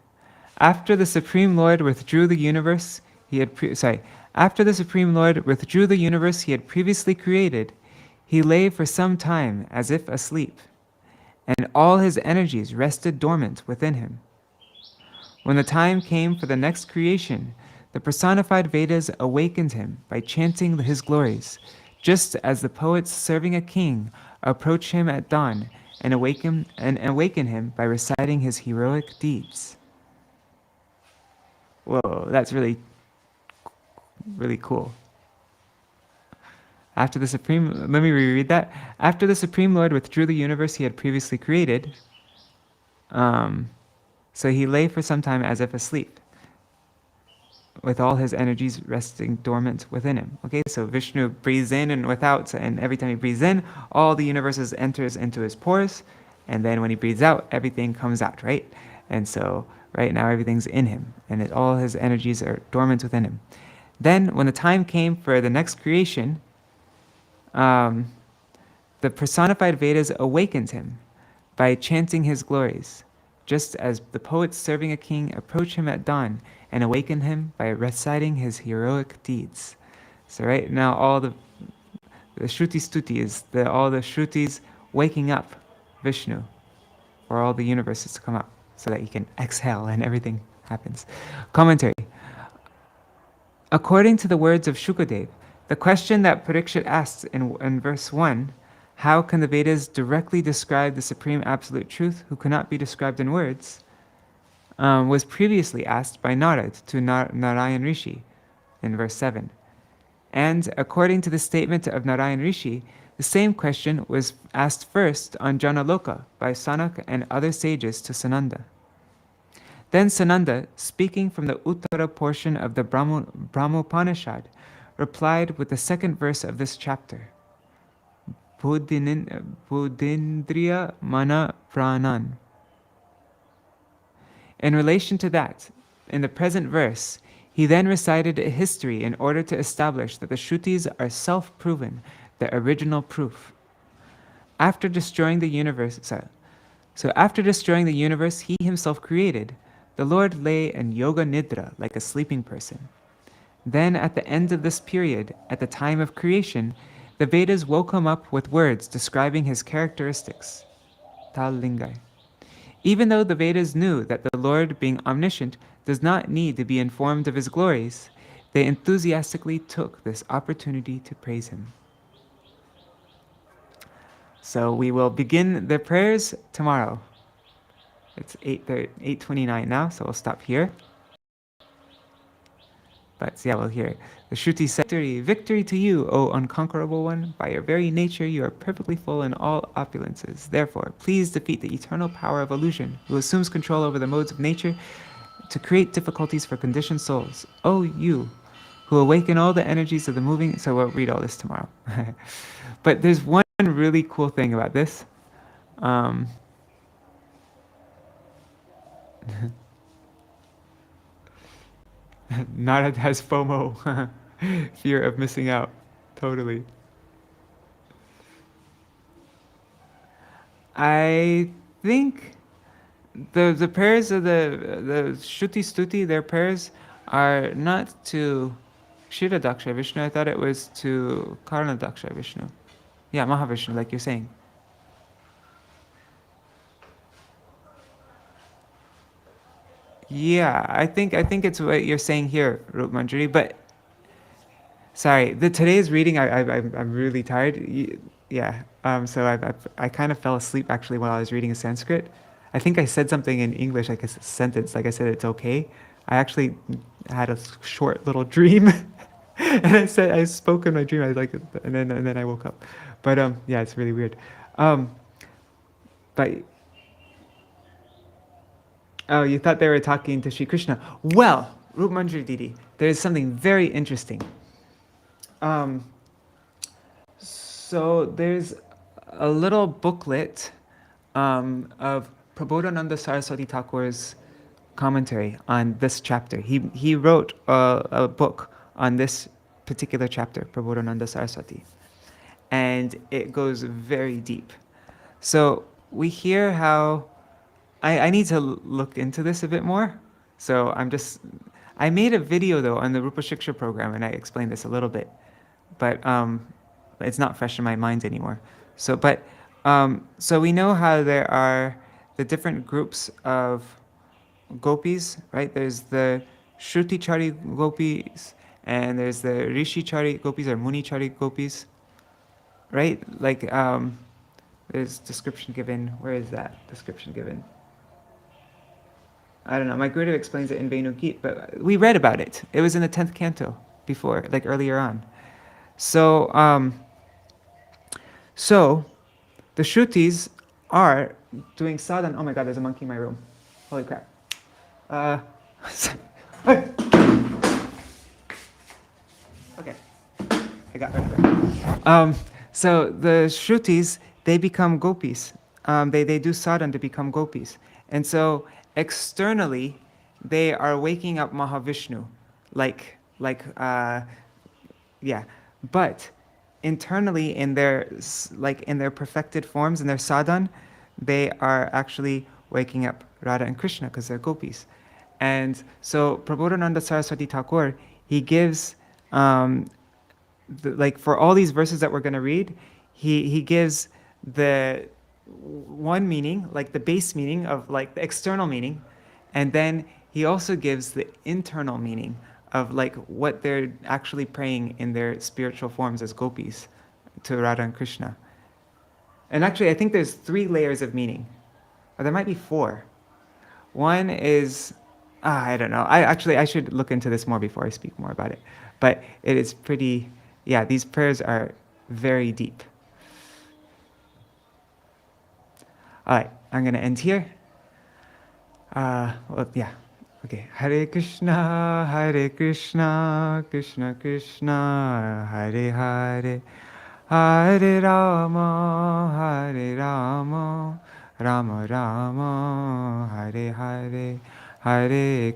After the Supreme Lord withdrew the universe he had previously created, he lay for some time as if asleep, and all his energies rested dormant within him. When the time came for the next creation, the personified Vedas awakened him by chanting his glories, just as the poets serving a king approach him at dawn and awaken him by reciting his heroic deeds. Whoa, that's really, really cool. Let me reread that. After the Supreme Lord withdrew the universe he had previously created, so he lay for some time as if asleep, with all his energies resting dormant within him. Okay, so Vishnu breathes in and without, and every time he breathes in, all the universes enters into his pores, and then when he breathes out, everything comes out, right? And so right now everything's in him, and all his energies are dormant within him. Then when the time came for the next creation, the personified Vedas awakened him by chanting his glories, just as the poets serving a king approach him at dawn and awaken him by reciting his heroic deeds. So right now all the Shruti Stuti is all the Shrutis waking up Vishnu for all the universes to come up so that he can exhale and everything happens. Commentary. According to the words of Shukadev, the question that Parikshit asks in verse 1, how can the Vedas directly describe the Supreme Absolute Truth who cannot be described in words, was previously asked by Narad to Narayan Rishi in verse 7. And according to the statement of Narayan Rishi, the same question was asked first on Janaloka by Sanak and other sages to Sananda. Then Sananda, speaking from the Uttara portion of the Brahmopanishad, replied with the second verse of this chapter, Buddhindriya Mana Pranan. In relation to that, in the present verse, he then recited a history in order to establish that the Shrutis are self-proven, the original proof. After destroying the universe, after destroying the universe he himself created, the Lord lay in yoga nidra like a sleeping person. Then at the end of this period, at the time of creation, the Vedas woke him up with words describing his characteristics, tal lingai. Even though the Vedas knew that the Lord, being omniscient, does not need to be informed of his glories, they enthusiastically took this opportunity to praise him. So we will begin the prayers tomorrow. It's 8:29 now, so we'll stop here. But yeah, we'll hear. The Shruti said, victory to you, O unconquerable one. By your very nature, you are perfectly full in all opulences. Therefore, please defeat the eternal power of illusion, who assumes control over the modes of nature to create difficulties for conditioned souls. O you, who awaken all the energies of the moving... So we'll read all this tomorrow. But there's one really cool thing about this. Narad has FOMO, fear of missing out, totally. I think the prayers of the Shruti Stuti, their prayers are not to Kshirodaksha Vishnu. I thought it was to Karnadaksha Vishnu. Yeah, Mahavishnu, like you're saying. Yeah, I think it's what you're saying here, Rup Manjari, but sorry, today's reading, I'm really tired. Yeah, so I kind of fell asleep actually while I was reading a Sanskrit. I think I said something in English, like a sentence, like I said it's okay. I actually had a short little dream, and I spoke in my dream. I was like, and then I woke up. But yeah, it's really weird. But oh, you thought they were talking to Sri Krishna. Well, Rup Manjari Didi, there is something very interesting. So there's a little booklet of Prabodhananda Saraswati Thakur's commentary on this chapter. He wrote a book on this particular chapter, Prabodhananda Saraswati, and it goes very deep. So we hear how I need to look into this a bit more. So I made a video though on the Rupa Shiksha program, and I explained this a little bit, but it's not fresh in my mind anymore. So so we know how there are the different groups of gopis, right? There's the Shruti-chari gopis, and there's the Rishi-chari gopis or Muni-chari gopis, right? Like there's description given. Where is that description given? I don't know. My Gurudev explains it in Venu Gita, but we read about it. It was in the 10th canto before, like earlier on. So, so the Shrutis are doing sadhana. Oh my God, there's a monkey in my room. Holy crap. Okay, I got rid of it. So the Shrutis, they become gopis. They do sadhana to become gopis. And so externally, they are waking up Mahavishnu, yeah. But internally, in their perfected forms, in their sadhana, they are actually waking up Radha and Krishna because they're gopis. And so Prabodhananda Saraswati Thakur, he gives, for all these verses that we're going to read, he gives the one meaning, like the base meaning of like the external meaning, and then he also gives the internal meaning of like what they're actually praying in their spiritual forms as gopis to Radha and Krishna. And actually, I think there's 3 layers of meaning, or there might be 4. One is, I don't know. I should look into this more before I speak more about it. But it is pretty, yeah, these prayers are very deep. All right, I'm going to end here. Well, yeah. Okay. Hare Krishna, Krishna Krishna, Hare Hare, Hare Rama, Rama Rama, Hare Hare, Hare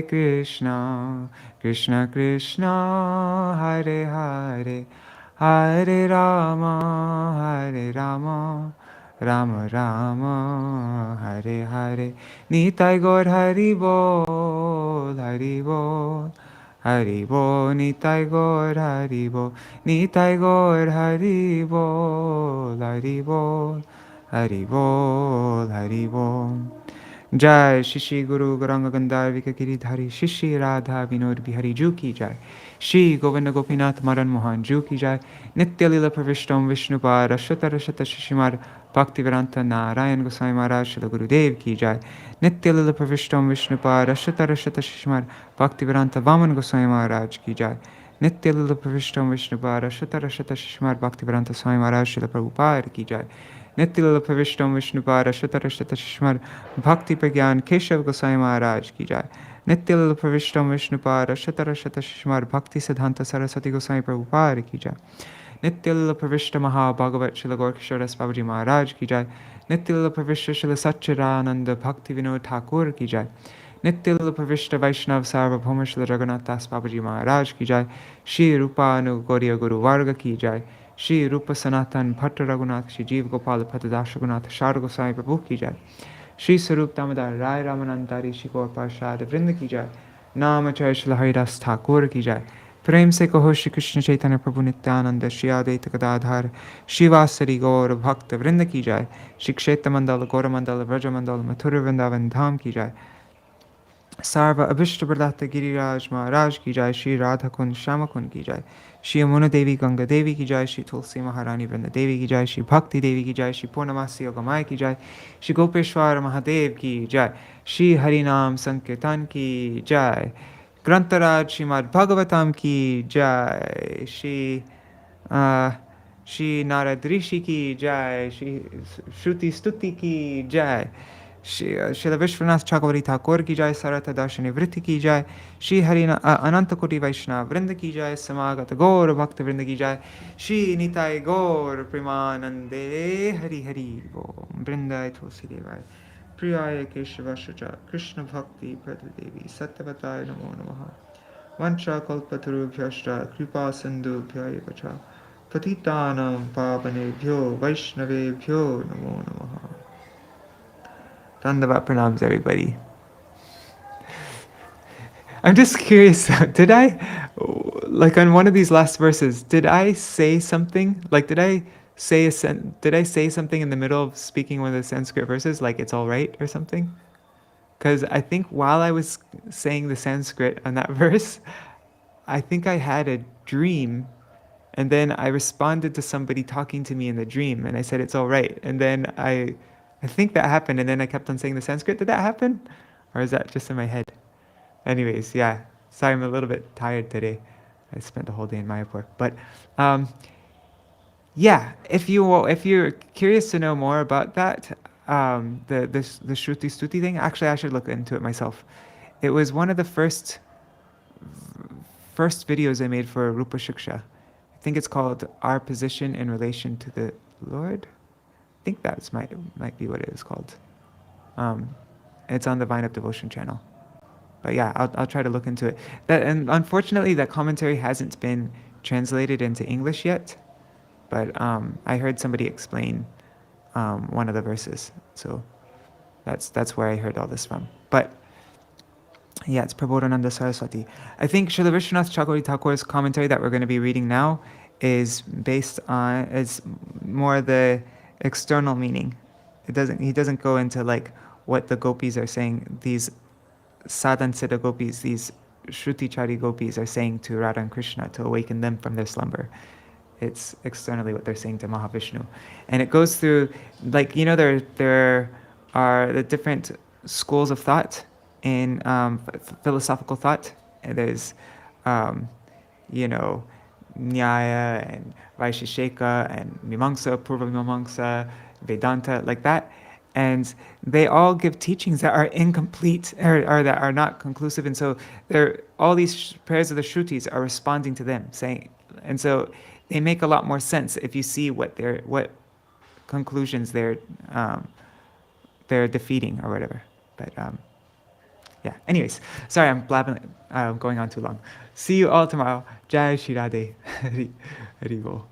Krishna, Krishna Krishna, Hare Hare, Hare Rama, Rama Rama, Hare Hare. Nitai Gaur Hari Bol, Hari Bol, Hari Bol. Nitai Gaur Hari Bol, Nitai Gaur Hari Bol, Hari Bol, Hari Bol, Hari Bol. जय श्री श्री गुरु गौरांग गंधार विकगिरिधारी श्री श्री राधा विनोद बिहारी जू की जय, श्री गोविंद गोपीनाथ मदन मोहन जू की जय, नित्य लीला प्रविष्टम विष्णुपाद अश्वतर शत शिशिमार भक्तिवेदांत नारायण गोसाई महाराज श्री गुरुदेव की जय, नित्य लीला प्रविष्टम विष्णुपाद अश्वतर शत शिशिमार भक्तिवेदांत वामन गोसाई महाराज की जय, नित्य लीला प्रविष्टम विष्णुपाद अश्वतर शत शिशिमार भक्तिवेदांत स्वामी महाराज श्री प्रभुपाद की जय, नित्य लीला प्रविष्टम विष्णुपाद अश्वतर शत शिशिमार भक्ति प्रज्ञान केशव गोसाई महाराज की जय, नित्य लीला प्रविष्टम विष्णुपाद अश्वतर शत शिशिमार भक्ति सिद्धांत सरस्वती गोसाई प्रभुपाद की जय, नित्य लीला प्रविष्ट महाभागवत श्री गौरकिशोर बाबूजी महाराज की जय, नित्य लीला प्रविष्ट श्री सच्चिदानंद भक्ति विनोद ठाकुर की जय, नित्य लीला प्रविष्ट वैष्णव सार्वभौम श्री जगन्नाथ दास बाबूजी महाराज की जय, श्री रूपानुगौरी गुरु वर्ग की जय, श्री रूप सनातन भट्ट रघुनाथ श्री जीव गोपाल भट्टदास रघुनाथ शार गोसाई प्रभु की जय, श्री स्वरूप दामोदर राय रामानंदारी श्री गौर पार्षद वृंद की जय, नाम जय श्री हरिदास ठाकुर की जय, प्रेम से कहो श्री कृष्ण चैतन्य प्रभु नित्यानंद श्री अद्वैत गदाधर शिवासरी गौर भक्त वृंद की जय, श्री क्षेत्र मंडल गौर मंडल व्रज मंडल मथुर वृंदावन धाम की जय, सर्व अभिष्ट प्रदाता गिरिराज महाराज की जय, श्री राधा कुंड श्याम कुंड की जय, श्री यमुना देवी गंगा देवी की जय, श्री तुलसी महारानी वृंदा देवी की जय, श्री भक्ति देवी की जय, श्री पूर्णमासी योगमाय की जय, श्री गोपेश्वर महादेव की जय, श्री हरिनाम संकीर्तन की जय, ग्रंथराज श्रीमद्-भागवतम की जय, श्री नारद ऋषि की जय, श्री श्रुति स्तुति की जय, श्री विश्वनाथ चक्रवर्ती ठाकुर की जय, Sārārtha-darśinī वृत्ति की जय, श्री हरि अनंत कोटि वैष्णव वृंद की जय, समागत गौर भक्त वृंद की जय, श्री निताय गौर प्रेमानंदे हरि हरि ओम, वृंदाय तुलसी देवाय प्रियाय केशवाय कृष्ण भक्ति प्रदेवी सत्यवताय नमो नमः, वंशाकल्पतरुभ्यश्च कृपा सिन्धुभ्य एव च पतितानां पावनेभ्यो वैष्णवेभ्यो नमो नमः. Dandavat pranams, everybody. I'm just curious, did I, like on one of these last verses, did I say something? Like, did I say something in the middle of speaking one of the Sanskrit verses, like it's all right or something? Because I think while I was saying the Sanskrit on that verse, I think I had a dream, and then I responded to somebody talking to me in the dream, and I said it's all right, and then I think that happened, and then I kept on saying the Sanskrit. Did that happen? Or is that just in my head? Anyways, yeah. Sorry, I'm a little bit tired today. I spent the whole day in Mayapur. But yeah, if you're curious to know more about that, the Shruti Stuti thing, actually I should look into it myself. It was one of the first videos I made for Rupa Shiksha. I think it's called Our Position in Relation to the Lord. I think that might be what it is called. It's on the Vine Up Devotion channel. But yeah, I'll try to look into it. And unfortunately, that commentary hasn't been translated into English yet. But I heard somebody explain one of the verses, so that's where I heard all this from. But yeah, it's Prabodhananda Saraswati. I think Srila Viśvanātha Chakravartī Thakur's commentary that we're going to be reading now is more the external meaning. He doesn't go into like what the gopis are saying. These Sadhan-siddha gopis, these Shruti-chari gopis are saying to Radha and Krishna to awaken them from their slumber. It's externally what they're saying to Mahavishnu. And it goes through, like, there are the different schools of thought in philosophical thought. And there's, Nyaya and Vaisheshika and Mimamsa, Purva Mimamsa, Vedanta, like that. And they all give teachings that are incomplete or that are not conclusive. And so all these prayers of the Shrutis are responding to them, saying, and so they make a lot more sense if you see what conclusions they're defeating or whatever. But yeah. Anyways, sorry, I'm blabbing. I'm going on too long. See you all tomorrow. Jai Shri Radhe. Hari Bol.